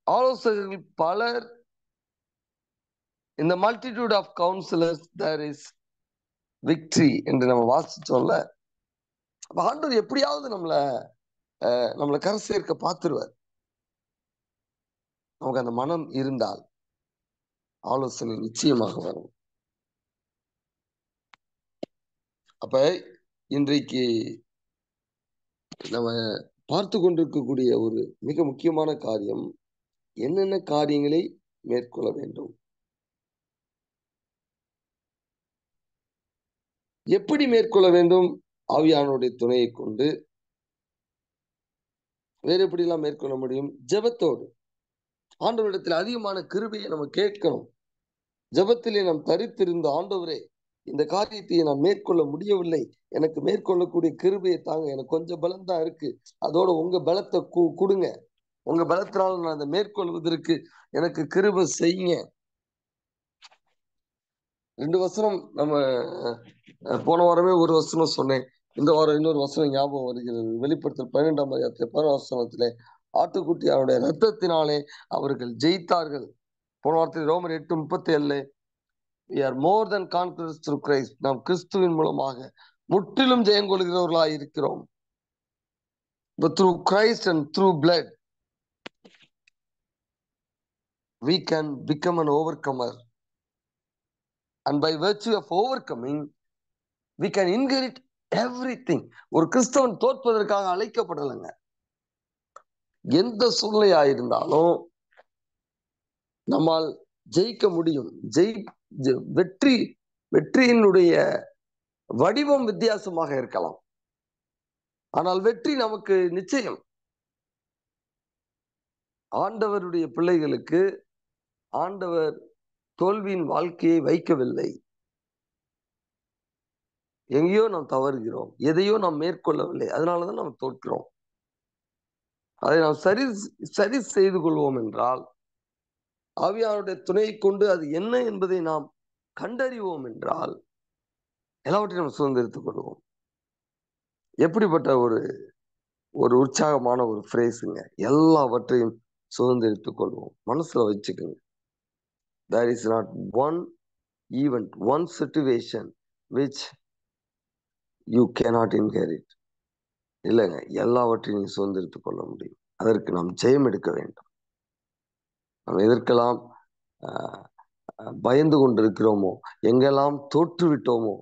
ஆலோசகர்கள் பலர், இந்த multitude of counsellors there is victory என்று நம்ம வாசிச்சோம்ல. அப்ப ஆண்டவர் எப்படியாவது நம்மள கரை சேர்க்க பார்த்துருவார். நமக்கு அந்த மனம் இருந்தால் ஆலோசனை நிச்சயமாக வரும். அப்ப இன்றைக்கு நம்ம பார்த்து கொண்டிருக்கக்கூடிய ஒரு மிக முக்கியமான காரியம், என்னென்ன காரியங்களை மேற்கொள்ள வேண்டும், எப்படி மேற்கொள்ள வேண்டும். ஆவியானவருடைய துணையை கொண்டு. வேற எப்படி எல்லாம் மேற்கொள்ள முடியும்? ஜெபத்தோடு. ஆண்டவரிடத்தில் அதிகமான கிருபையை நம்ம கேட்கணும். ஜெபத்திலே நாம் தரித்திருந்த, ஆண்டவரே இந்த காரியத்தை நான் மேற்கொள்ள முடியவில்லை, எனக்கு மேற்கொள்ளக்கூடிய கிருபையை தாங்க, எனக்கு கொஞ்சம் பலம் தான் இருக்கு, அதோட உங்க பலத்தை கொடுங்க, உங்க பலத்தினால நான் அதை மேற்கொள்வதற்கு எனக்கு கிருபை செய்யுங்க. 2 வசனம் நம்ம போன வாரமே ஒரு வசனம் சொன்னேன். இந்த வாரம் இன்னொரு வசனம் ஞாபகம் வருகிறது. வெளிப்படுத்தல் 12ஆம் அதிகாரத்தில் 11 வசனத்திலே, ஆட்டுக்குட்டியாருடைய ரத்தத்தினாலே அவர்கள் ஜெயித்தார்கள். போன வாரத்தில் ரோமர் 8:37 we are more than conquerors through Christ. நாம் கிறிஸ்துவின் மூலமாக முற்றிலும் ஜெயம் கொள்கிறவர்களாய் இருக்கிறோம். But through Christ and through blood we can become an overcomer. And by virtue of overcoming we can inherit everything. ஒரு கிறிஸ்தவன் தோற்பதற்காக அழைக்கப்படலைங்க. எந்த சூழ்நிலையா இருந்தாலும் நம்மால் ஜெயிக்க முடியும். வெற்றியினுடைய வடிவம் வித்தியாசமாக இருக்கலாம், ஆனால் வெற்றி நமக்கு நிச்சயம். ஆண்டவருடைய பிள்ளைகளுக்கு ஆண்டவர் தோல்வியின் வாழ்க்கையை வைக்கவில்லை. எங்கேயோ நாம் தவறுகிறோம், எதையோ நாம் மேற்கொள்ளவில்லை, அதனாலதான் நாம் தோற்கிறோம். அதை நாம் சரி செய்து கொள்வோம் என்றால், ஆவியானுடைய துணையை கொண்டு அது என்ன என்பதை நாம் கண்டறிவோம் என்றால், எல்லாவற்றையும் நம்ம சுதந்திரித்துக் கொள்வோம். எப்படிப்பட்ட ஒரு ஒரு உற்சாகமான ஒரு பிரேஸுங்க. எல்லாவற்றையும் சுதந்திரித்துக் கொள்வோம். மனசுல வச்சுக்கோங்க. there is not one event, one situation which you cannot inherit. இல்லைங்க, எல்லாவற்றையும் சுதந்திரித்துக் கொள்ள முடியும். அதற்கு நாம் ஜெயம் எடுக்க வேண்டும். நாம் எதற்கெல்லாம் பயந்து கொண்டிருக்கிறோமோ, எங்கெல்லாம் தோற்று விட்டோமோ,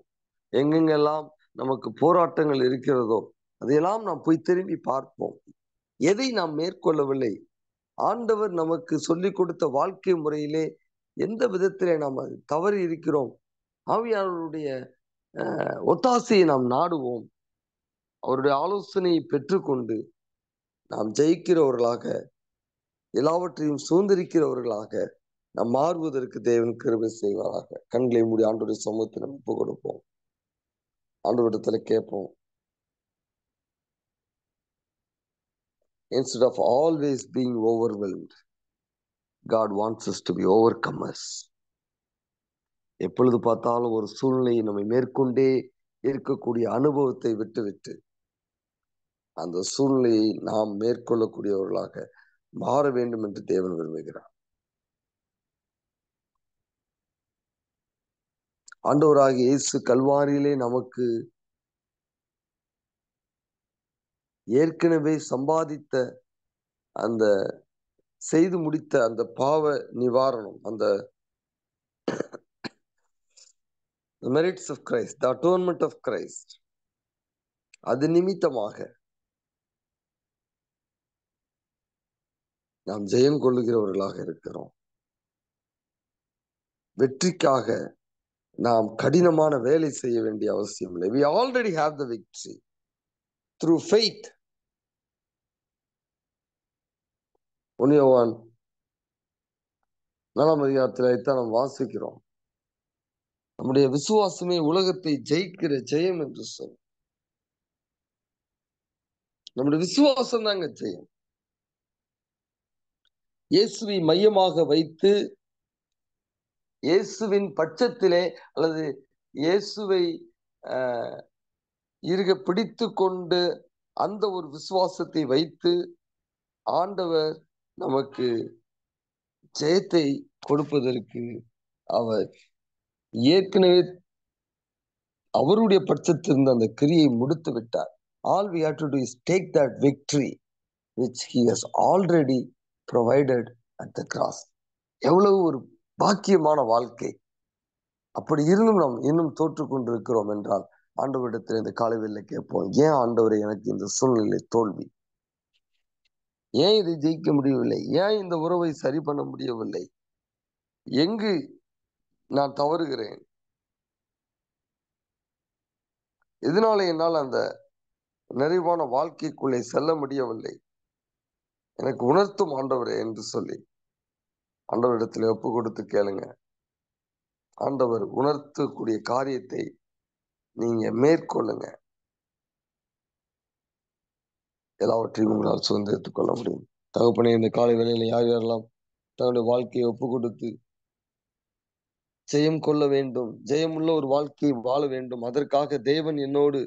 எங்கெங்கெல்லாம் நமக்கு போராட்டங்கள் இருக்கிறதோ, அதையெல்லாம் நாம் போய் திரும்பி பார்ப்போம். எதை நாம் மேற்கொள்ளவில்லை, ஆண்டவர் நமக்கு சொல்லிக் கொடுத்த வாழ்க்கை முறையிலே எந்த விதத்திலே நாம் தவறி இருக்கிறோம், ஆவியானவருடைய ஒத்தாசையை நாம் நாடுவோம். அவருடைய ஆலோசனையை பெற்றுக்கொண்டு நாம் ஜெயிக்கிறவர்களாக, எல்லாவற்றையும் சுதந்திரிக்கிறவர்களாக நாம் மாறுவதற்கு தேவன் கிருபை செய்வாராக. கண்களை மூடி ஆண்டவருடைய சமூகத்தை நம்ம ஒப்பு கொடுப்போம். ஆண்டவரிடத்துல கேட்போம். Instead of always being overwhelmed, God wants us to be overcomers. எப்பொழுது பார்த்தாலும் ஒரு சூழ்நிலையை நம்மை மேற்கொண்டே இருக்கக்கூடிய அனுபவத்தை விட்டுவிட்டு அந்த சூழ்நிலையை நாம் மேற்கொள்ளக்கூடியவர்களாக மாற வேண்டும் என்று தேவன் விரும்புகிறார். ஆண்டவராகிய இயேசு கல்வாரியிலே நமக்கு ஏற்கனவே சம்பாதித்த அந்த செய்து முடித்த அந்த பாவ நிவாரணம், அந்த merits of Christ, the atonement of Christ, அது நிமித்தமாக நாம் ஜெயம் கொள்ளுகிறவர்களாக இருக்கிறோம். வெற்றிக்காக நாம் கடினமான வேலை செய்ய வேண்டிய அவசியம் இல்லை. We already have the victory through faith. 1 யோவான் 4ஆம் அதிகாரத்தில் நாம் வாசிக்கிறோம், நம்முடைய விசுவாசமே உலகத்தை ஜெயிக்கிற ஜெயம் என்று சொல். நம்முடைய விசுவாசம் தாங்க ஜெயம். இயேசுவை மையமாக வைத்து இயேசுவின் பட்சத்திலே அல்லது இயேசுவை இருக பிடித்து கொண்டு அந்த ஒரு விசுவாசத்தை வைத்து ஆண்டவர் நமக்கு ஜெயத்தை கொடுப்பதற்கு அவர் ஏற்கனவே அவருடைய பட்சத்தில் இருந்த அந்த கிரியை முடித்து விட்டார். All we have to do is take that victory which he has already provided at the cross. எவ்வளவு ஒரு பாக்கியமான வாழ்க்கை! அப்படி இருந்தும் நாம் இன்னும் தோற்று கொண்டிருக்கிறோம் என்றால் ஆண்டவரிடத்தில் இந்த காலைவேளையில கேட்போம், ஏன் ஆண்டவரே எனக்கு இந்த சூழ்நிலை தோல்வி? ஏன் இதை ஜெயிக்க முடியவில்லை? ஏன் இந்த உறவை சரி பண்ண முடியவில்லை? எங்கு நான் தவறுகிறேன்? எதனால என்னால் அந்த நிறைவான வாழ்க்கைக்குள்ளே செல்ல முடியவில்லை? எனக்கு உணர்த்தும் ஆண்டவரே என்று சொல்லி ஆண்டவரிடத்தில் ஒப்பு கொடுத்து கேளுங்க. ஆண்டவர் உணர்த்தக்கூடிய காரியத்தை நீங்க மேற்கொள்ளுங்க. எல்லாவற்றையும் உங்களால் சுதந்திரித்துக் கொள்ள முடியும். தகப்பனே, இந்த காலை வேளையில யார் யாரெல்லாம் தன்னுடைய வாழ்க்கையை ஒப்பு கொடுத்து ஜெயம் கொள்ள வேண்டும், ஜெயமுள்ள ஒரு வாழ்க்கையை வாழ வேண்டும், அதற்காக தேவன் என்னோடு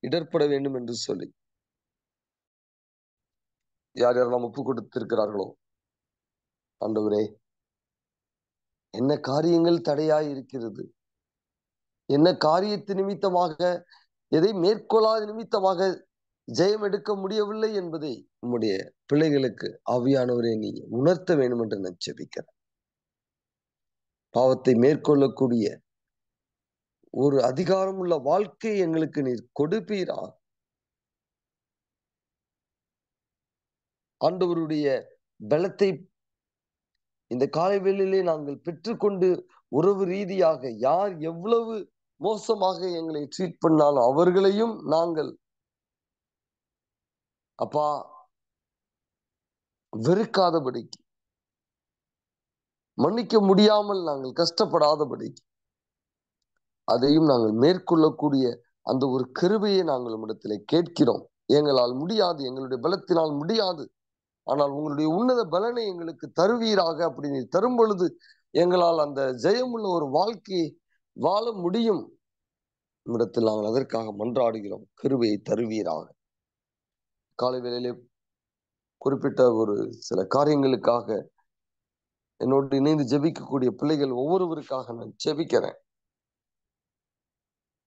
இடர்பட வேண்டும் என்று சொல்லி யார் யாரெல்லாம் ஒப்பு கொடுத்திருக்கிறார்களோ, ஆண்டவரே, என்ன காரியங்கள் தடையாய் இருக்கிறது, என்ன காரியத்து நிமித்தமாக, எதை மேற்கொள்ளாத நிமித்தமாக ஜெயம் எடுக்க முடியவில்லை என்பதை உம்முடைய பிள்ளைகளுக்கு ஆவியானவரே நீ உணர்த்த வேண்டும் என்று நான் ஜெபிக்கிறேன். பாவத்தை மேற்கொள்ளக்கூடிய ஒரு அதிகாரம் உள்ள வாழ்க்கை எங்களுக்கு நீர் கொடுப்பீரா? ஆண்டவருடைய பலத்தை இந்த காலை வேளையிலே நாங்கள் பெற்றுக்கொண்டு உறவு ரீதியாக யார் எவ்வளவு மோசமாக எங்களை ட்ரீட் பண்ணாலும் அவர்களையும் நாங்கள் அப்பா வெறுக்காதபடிக்கு, மன்னிக்க முடியாமல் நாங்கள் கஷ்டப்படாதபடிக்கு, அதையும் நாங்கள் மேற்கொள்ளக்கூடிய அந்த ஒரு கிருபையை நாங்கள் உம்மிடத்திலே கேட்கிறோம். எங்களால் முடியாது, எங்களுடைய பலத்தினால் முடியாது, ஆனால் உங்களுடைய உன்னத பலனை எங்களுக்கு தருவீராக. அப்படி நீ தரும் பொழுது எங்களால் அந்த ஜெயமுள்ள ஒரு வாழ்க்கையை வாழ முடியும். உம்மிடத்தில் நாங்கள் அதற்காக மன்றாடுகிறோம், கிருபையை தருவீராக. காலை வேளையிலே குறிப்பிட்ட ஒரு சில காரியங்களுக்காக என்னோடு இணைந்து ஜெபிக்கக்கூடிய பிள்ளைகள் ஒவ்வொருவருக்காக நான் ஜெபிக்கிறேன்.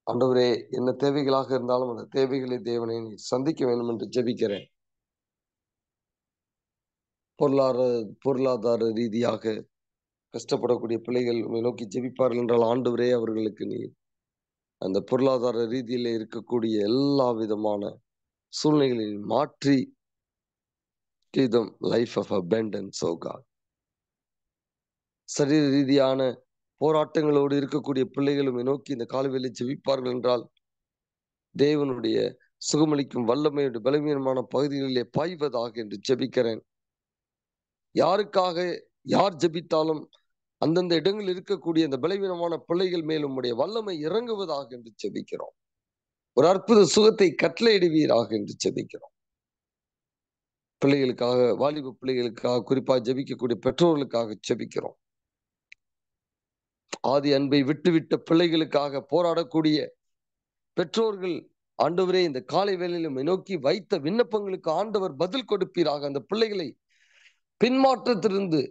ஆண்டவரே, என்ன தேவைகளாக இருந்தாலும் அந்த தேவைகளை தேவனை நீ சந்திக்க வேண்டும் என்று ஜெபிக்கிறேன். பொருளாதார ரீதியாக கஷ்டப்படக்கூடிய பிள்ளைகள் நோக்கி ஜெபிப்பார்கள் என்றால் ஆண்டவரே, அவர்களுக்கு நீ அந்த பொருளாதார ரீதியில இருக்கக்கூடிய எல்லா விதமான சூழ்நிலைகளையும் மாற்றி give them life of abundance, oh God. சரீர ரீதியான போராட்டங்களோடு இருக்கக்கூடிய பிள்ளைகளும் நோக்கி இந்த காலவேளை ஜெபிப்பார்கள் என்றால் தேவனுடைய சுகமளிக்கும் வல்லமையுடைய பலவீனமான பகுதிகளிலே பாய்வதாக என்று ஜெபிக்கிறேன். யாருக்காக யார் ஜெபித்தாலும் அந்தந்த இடங்களில் இருக்கக்கூடிய அந்த பலவீனமான பிள்ளைகள் மேலும் உடைய வல்லமை இறங்குவதாக என்று ஜெபிக்கிறோம். ஒரு அற்புத சுகத்தை கட்டளையிடுவீராக என்று ஜெபிக்கிறோம். பிள்ளைகளுக்காக, வாலிப பிள்ளைகளுக்காக, குறிப்பாக ஜெபிக்கக்கூடிய பெற்றோர்களுக்காக ஜெபிக்கிறோம். ஆதி அன்பை விட்டுவிட்ட பிள்ளைகளுக்காக போராடக்கூடிய பெற்றோர்கள் ஆண்டவரே, இந்த காலை வேளையிலும் நோக்கி வைத்த விண்ணப்பங்களுக்கு ஆண்டவர் பதில் கொடுப்பீராக. அந்த பிள்ளைகளை பின்மாற்றத்திலிருந்து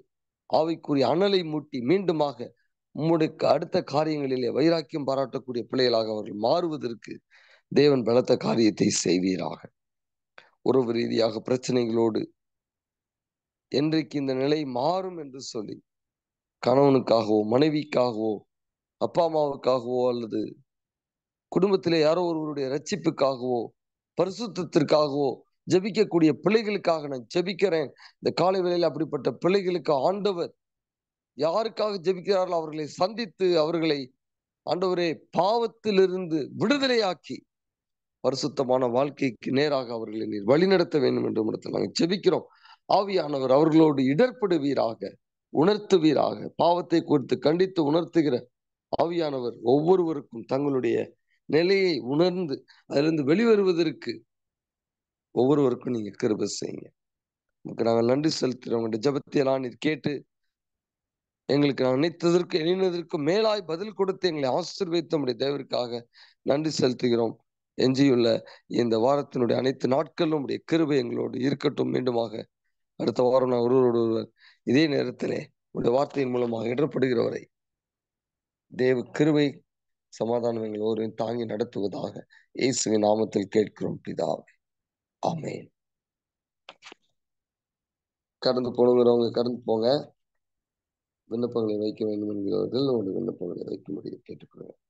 ஆவிக்குரிய அனலை மூட்டி மீண்டுமாக உம்முடைய அடுத்த காரியங்களிலே வைராக்கியம் பாராட்டக்கூடிய பிள்ளைகளாக அவர்கள் மாறுவதற்கு தேவன் பலத்த காரியத்தை செய்வீராக. உறவு ரீதியாக பிரச்சனைகளோடு என்றைக்கு இந்த நிலை மாறும் என்று சொல்லி கணவனுக்காகவோ மனைவிக்காகவோ அப்பா அம்மாவுக்காகவோ அல்லது குடும்பத்திலே யாரோ ஒருவருடைய ரட்சிப்புக்காகவோ பரிசுத்தத்திற்காகவோ ஜெபிக்கக்கூடிய பிள்ளைகளுக்காக நான் ஜெபிக்கிறேன். இந்த காலை வேளையில் அப்படிப்பட்ட பிள்ளைகளுக்கு ஆண்டவர் யாருக்காக ஜெபிக்கிறார்களோ அவர்களை சந்தித்து அவர்களை ஆண்டவரே பாவத்திலிருந்து விடுதலையாக்கி பரிசுத்தமான வாழ்க்கைக்கு நேராக அவர்களை நீர் வழிநடத்த வேண்டும் என்று இடத்தில் நாங்கள் ஜெபிக்கிறோம். ஆவியானவர் அவர்களோடு இடர்படுவீராக, உணர்த்துவீராக. பாவத்தை குறித்து கண்டித்து உணர்த்துகிற ஆவியானவர் ஒவ்வொருவருக்கும் தங்களுடைய நிலையை உணர்ந்து அதிலிருந்து வெளிவருவதற்கு ஒவ்வொருவருக்கும் நீங்க கிருபை செய்யுங்க. உங்களுக்கு நாங்கள் நன்றி செலுத்துகிறோம். உங்களுடைய ஜெபத்தை எல்லாம் நீர் கேட்டு எங்களுக்கு நான் நினைத்ததற்கு எண்ணினதற்கு மேலாய் பதில் கொடுத்து எங்களை ஆசீர்வதித்த உம்முடைய தேவருக்காக நன்றி செலுத்துகிறோம். எஞ்சியுள்ள இந்த வாரத்தினுடைய அனைத்து நாட்களும் உடைய கிருபை எங்களோடு இருக்கட்டும். மீண்டுமாக அடுத்த வாரம் நான் ஒருவரோடு ஒருவர் இதே நேரத்திலே உடைய வார்த்தையின் மூலமாக இடர்படுகிற வரை தேவ கிருபை சமாதானம் எங்கள் ஒருவரையும் தாங்கி நடத்துவதாக இயேசுவின் நாமத்தில் கேட்கிறோம் பிதாவே. ஆமென். கடந்து போகணுங்கிறவங்க கடந்து போங்க. விண்ணப்பங்களை வைக்க வேண்டும் என்கிறவர்கள் ஒரு விண்ணப்பங்களை வைக்கும்படி கேட்டுக்கொள்கிறேன்.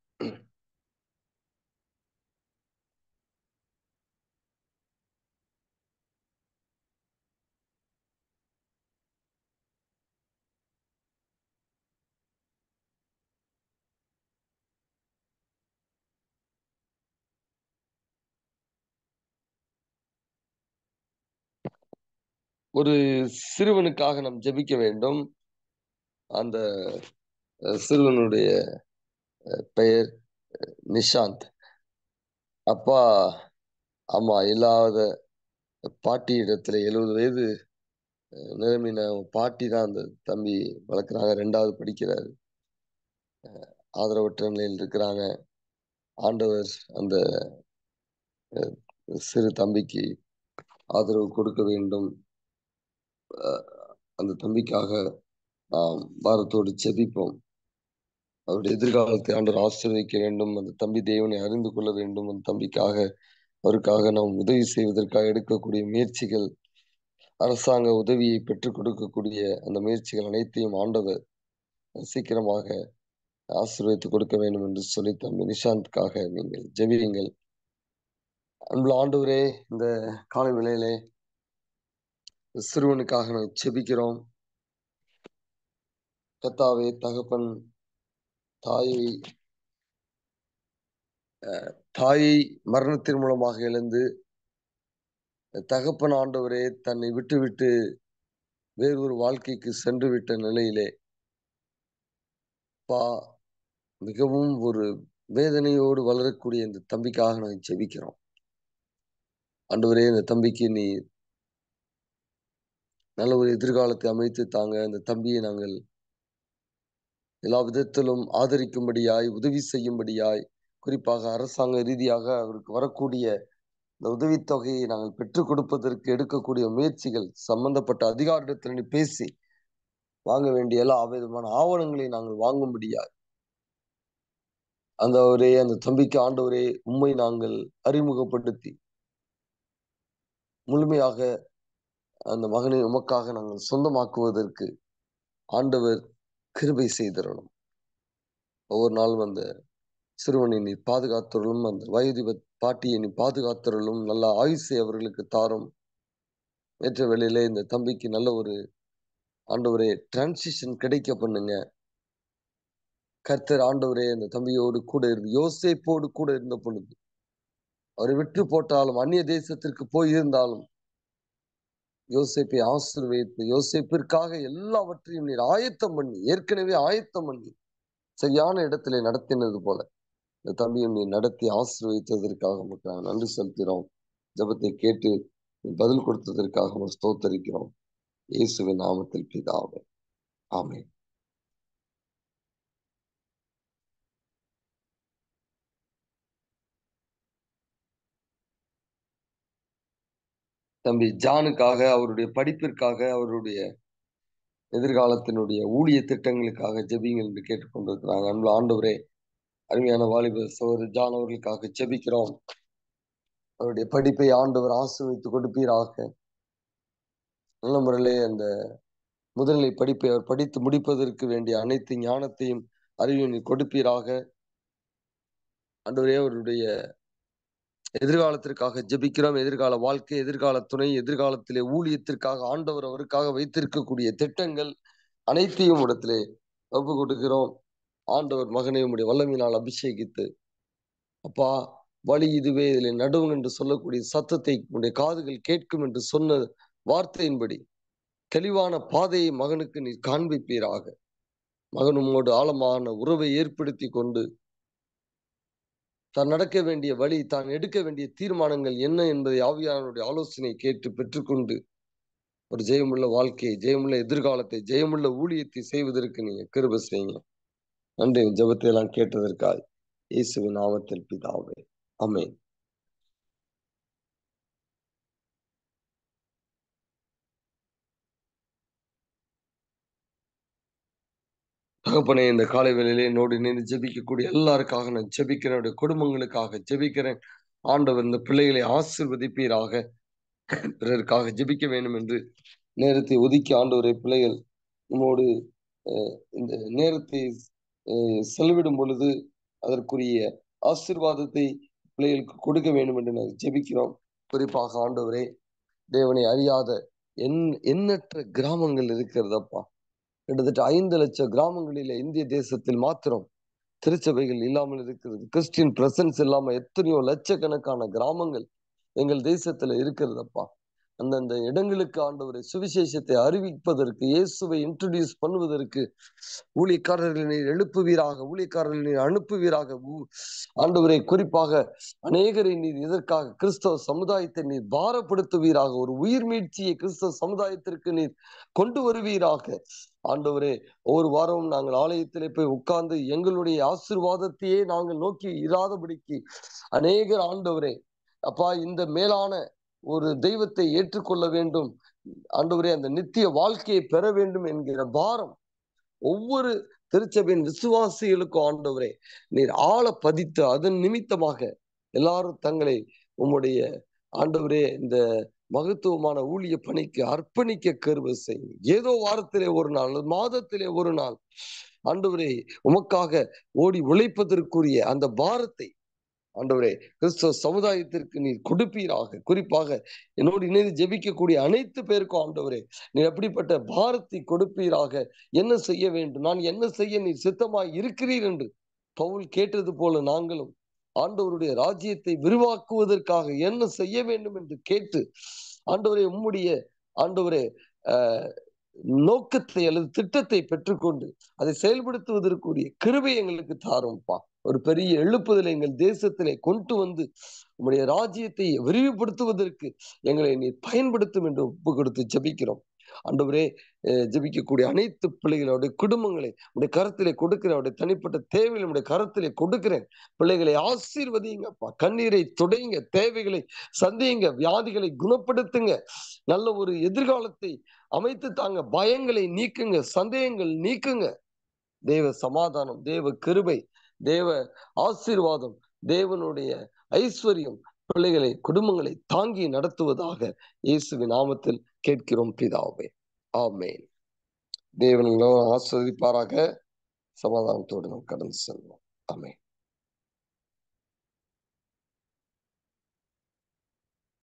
ஒரு சிறுவனுக்காக நாம் ஜெபிக்க வேண்டும். அந்த சிறுவனுடைய பெயர் நிஷாந்த். அப்பா அம்மா இல்லாத பாட்டி இடத்துல 70 வயது நிரம்பின பாட்டி தான் அந்த தம்பி வளர்க்குறாங்க. 2வது படிக்கிறாரு. ஆதரவற்ற நிலையில் இருக்கிறாங்க. ஆண்டவர் அந்த சிறு தம்பிக்கு ஆதரவு கொடுக்க வேண்டும். அந்த தம்பிக்காக நாம் பாரத்தோடு செபிப்போம். அவருடைய எதிர்காலத்தை ஆண்டவர் ஆசீர்வதிக்க வேண்டும். அந்த தம்பி தேவனை அறிந்து கொள்ள வேண்டும். அந்த தம்பிக்காக அவருக்காக நாம் உதவி செய்வதற்காக எடுக்கக்கூடிய முயற்சிகள், அரசாங்க உதவியை பெற்றுக் கொடுக்கக்கூடிய அந்த முயற்சிகள் அனைத்தையும் ஆண்டவர் சீக்கிரமாக ஆசீர்வதித்து கொடுக்க வேண்டும் என்று சொல்லி தம்பி நிஷாந்த்காக நீங்கள் ஜெபியுங்கள். அன்புள்ள ஆண்டவரே, இந்த காலை வேளையிலே சிறுவனுக்காக நாம் ஜெபிக்கிறோம். கர்த்தாவே, தகப்பன் தாயை மரணத்தின் மூலமாக இழந்து தகப்பன் ஆண்டவரே தன்னை விட்டுவிட்டு வேறு ஒரு வாழ்க்கைக்கு சென்று விட்ட நிலையிலே மிகவும் ஒரு வேதனையோடு வளரக்கூடிய இந்த தம்பிக்காக நாங்கள் ஜெபிக்கிறோம். ஆண்டவரே, இந்த தம்பிக்கு நீ நல்ல ஒரு எதிர்காலத்தை அமைத்து தாங்க. இந்த தம்பியை நாங்கள் எல்லா விதத்திலும் ஆதரிக்கும்படியாய், உதவி செய்யும்படியாய், குறிப்பாக அரசாங்க ரீதியாக அவருக்கு வரக்கூடிய இந்த உதவித்தொகையை நாங்கள் பெற்றுக் கொடுப்பதற்கு எடுக்கக்கூடிய முயற்சிகள் சம்பந்தப்பட்ட அதிகாரிடத்தில் பேசி வாங்க வேண்டிய எல்லா விதமான ஆவணங்களை நாங்கள் வாங்கும்படியாய் அந்த தம்பிக்கு ஆண்டவரே உம்மை நாங்கள் அறிமுகப்படுத்தி முழுமையாக அந்த மகனை உமக்காக நாங்கள் சொந்தமாக்குவதற்கு ஆண்டவர் கிருபை செய்திடணும். ஒவ்வொரு நாளும் அந்த சிறுவனை நீ பாதுகாத்தருளும். அந்த வயது பாட்டியை நீ பாதுகாத்தருளும். நல்ல ஆயுசை அவர்களுக்கு தாரும். ஏற்ற வேளையிலே இந்த தம்பிக்கு நல்ல ஒரு ஆண்டவரே டிரான்சிஷன் கிடைக்க பண்ணுங்க. கர்த்தர் ஆண்டவரே அந்த தம்பியோடு கூட இருந்து யோசேப்போடு கூட இருந்த பொழுது அவரை விட்டு போட்டாலும் அந்நிய தேசத்திற்கு போயிருந்தாலும் யோசேப்பை ஆசீர்வதித்து யோசேப்பிற்காக எல்லாவற்றையும் நீர் ஆயத்தம் பண்ணி ஏற்கனவே ஆயத்தம் பண்ணி சரியான இடத்திலே நடத்தினது போல இந்த தம்பியும் நீ நடத்தி ஆசீர்வதித்ததற்காக நமக்கு நாங்கள் நன்றி செலுத்துகிறோம். ஜெபத்தை கேட்டு பதில் கொடுத்ததற்காக ஸ்தோத்தரிக்கிறோம். இயேசுவின் நாமத்தில் பிதாவே, ஆமென். தம்பி ஜானுக்காக, அவருடைய படிப்பிற்காக, அவருடைய எதிர்காலத்தினுடைய ஊழிய திட்டங்களுக்காக ஜெபிங்கள் என்று கேட்டுக்கொண்டிருக்கிறாங்க. அன்புள்ள ஆண்டவரே, அருமையான வாலிபர் சகோதரர் ஜான் அவர்களுக்காக ஜெபிக்கிறோம். அவருடைய படிப்பை ஆண்டவர் ஆசீர்வதித்து கொடுப்பீராக. நல்ல முறையிலே அந்த முதல்நிலை படிப்பை அவர் படித்து முடிப்பதற்கு வேண்டிய அனைத்து ஞானத்தையும் அறிவையும் கொடுப்பீராக. ஆண்டவரே, அவருடைய எதிர்காலத்திற்காக ஜெபிக்கிறோம். எதிர்கால வாழ்க்கை, எதிர்கால துணை, எதிர்காலத்திலே ஊழியத்திற்காக ஆண்டவர் அவருக்காக வைத்திருக்கக்கூடிய திட்டங்கள் அனைத்தையும் இடத்திலே ஒப்பு கொடுக்கிறோம். ஆண்டவர் மகனை உம்முடைய வல்லமையினால் அபிஷேகித்து, அப்பா வழி இதுவே, இதில் நடுவுங்க என்று சொல்லக்கூடிய சத்தத்தை உன்னுடைய காதுகள் கேட்கும் என்று சொன்ன வார்த்தையின்படி தெளிவான பாதையை மகனுக்கு நீ காண்பிப்பீராக. மகன் உம்மோடு ஆழமான உறவை ஏற்படுத்தி கொண்டு தான் நடக்க வேண்டிய வழி, தான் எடுக்க வேண்டிய தீர்மானங்கள் என்ன என்பதை ஆவியானவருடைய ஆலோசனை கேட்டு பெற்றுக்கொண்டு ஒரு ஜெயமுள்ள வாழ்க்கையை, ஜெயமுள்ள எதிர்காலத்தை, ஜெயமுள்ள ஊழியத்தை செய்வதற்கு நீங்க கிருபை செய்யுங்க. நன்றி. ஜெபத்தை எல்லாம் கேட்டதற்காக இயேசுவின் நாமத்தில் பிதாவே, ஆமென். தகப்பனே, இந்த காலை வேளையிலே என்னோடு இணைந்து ஜெபிக்கக்கூடிய எல்லாருக்காக நான் ஜெபிக்கிறேன். என்னுடைய குடும்பங்களுக்காக ஜெபிக்கிறேன். ஆண்டவர் இந்த பிள்ளைகளை ஆசீர்வதிப்பீராக. பிறருக்காக ஜெபிக்க வேண்டும் என்று நேரத்தை ஒதுக்கி ஆண்டவரை பிள்ளைகள் நம்மோடு இந்த நேரத்தை செலவிடும் பொழுது அதற்குரிய ஆசீர்வாதத்தை பிள்ளைகளுக்கு கொடுக்க வேண்டும் என்று நாங்கள் ஜெபிக்கிறோம். குறிப்பாக ஆண்டவரே, தேவனை அறியாத எண்ணற்ற கிராமங்கள் இருக்கிறதப்பா. கிட்டத்தட்ட 5 லட்சம் கிராமங்களிலே இந்திய தேசத்தில் மாத்திரம் திருச்சபைகள் இல்லாமல் இருக்கிறது. கிறிஸ்டியன் பிரசன்ஸ் இல்லாம எத்தனையோ லட்சக்கணக்கான கிராமங்கள் எங்கள் தேசத்துல இருக்கிறதப்பா. அந்தந்த இடங்களுக்கு ஆண்டவரை சுவிசேஷத்தை அறிவிப்பதற்கு, இயேசுவை இன்ட்ரோடியூஸ் பண்ணுவதற்கு ஊழியக்காரர்களை நீர் எழுப்புவீராக, ஊழியக்காரர்களை நீர் அனுப்புவீராக. ஆண்டவரை, குறிப்பாக அநேகரை நீர் இதற்காக கிறிஸ்தவ சமுதாயத்தை நீர் பாரப்படுத்துவீராக. ஒரு உயிர் மீட்சியை கிறிஸ்தவ சமுதாயத்திற்கு நீர் கொண்டு வருவீராக. ஆண்டவரே, ஒவ்வொரு வாரமும் நாங்கள் ஆலயத்திலே போய் உட்கார்ந்து எங்களுடைய ஆசீர்வாதத்தையே நாங்கள் நோக்கி இராதபடிக்கு அநேகர் ஆண்டவரே அப்பா இந்த மேலான ஒரு தெய்வத்தை ஏற்றுக்கொள்ள வேண்டும் ஆண்டவரே, அந்த நித்திய வாழ்க்கையை பெற வேண்டும் என்கிற பாரம் ஒவ்வொரு திருச்சபையின் விசுவாசிகளுக்கும் ஆண்டவரே நீர் ஆழ பதித்து அதன் நிமித்தமாக எல்லாரும் தங்களை உம்முடைய ஆண்டவரே இந்த மகத்துவமான ஊழிய பணிக்கு அர்ப்பணிக்க கிருபை செய்யும். ஏதோ வாரத்திலே ஒரு நாள், மாதத்திலே ஒரு நாள் ஆண்டவரே உமக்காக ஓடி உழைப்பதற்குரிய அந்த பாரத்தை ஆண்டவரே கிறிஸ்தவ சமுதாயத்திற்கு நீர் கொடுப்பீராக. குறிப்பாக என்னோடு இணைந்து ஜெபிக்கக்கூடிய அனைத்து பேருக்கும் ஆண்டவரே நீர் அப்படிப்பட்ட பாரத்தை கொடுப்பீராக. என்ன செய்ய வேண்டும், நான் என்ன செய்ய நீர் சித்தமாய் இருக்கிறீர் என்று பவுல் கேட்டது போல நாங்களும் ஆண்டவருடைய ராஜ்யத்தை விரிவாக்குவதற்காக என்ன செய்ய வேண்டும் என்று கேட்டு ஆண்டவரே உம்முடைய ஆண்டவரே நோக்கத்தை அல்லது திட்டத்தை பெற்றுக்கொண்டு அதை செயல்படுத்துவதற்குரிய கிருபை எங்களுக்கு தாரும்பா. ஒரு பெரிய எழுப்புதலை எங்கள் தேசத்திலே கொண்டு வந்து உம்முடைய ராஜ்யத்தை விரிவுபடுத்துவதற்கு எங்களை நீ பயன்படுத்தும் என்று ஒப்பு கொடுத்து ஜெபிக்கிறோம். ஆண்டவரே, ஜெபிக்கக்கூடிய அனைத்து பிள்ளைகளுடைய குடும்பங்களை உடைய கரத்திலே கொடுக்கிறேன். அவருடைய தனிப்பட்ட தேவைகளை உடைய கரத்திலே கொடுக்கிறேன். பிள்ளைகளை ஆசீர்வதிங்கப்பா. கண்ணீரை துடைங்க, தேவைகளை சந்தியுங்க, வியாதிகளை குணப்படுத்துங்க, நல்ல ஒரு எதிர்காலத்தை அமைத்து தாங்க, பயங்களை நீக்குங்க, சந்தேகங்கள் நீக்குங்க. தேவ சமாதானம், தேவ கிருபை, தேவ ஆசீர்வாதம், தேவனுடைய ஐஸ்வர்யம் பிள்ளைகளை குடும்பங்களை தாங்கி நடத்துவதாக இயேசுவின் நாமத்தில் கேட்கிறோம் பிதாவே, ஆமென். தேவன் ஆசீர்வதிப்பாராக. சமாதானத்தோடு நாம் கடந்து செல்வோம். ஆமென்.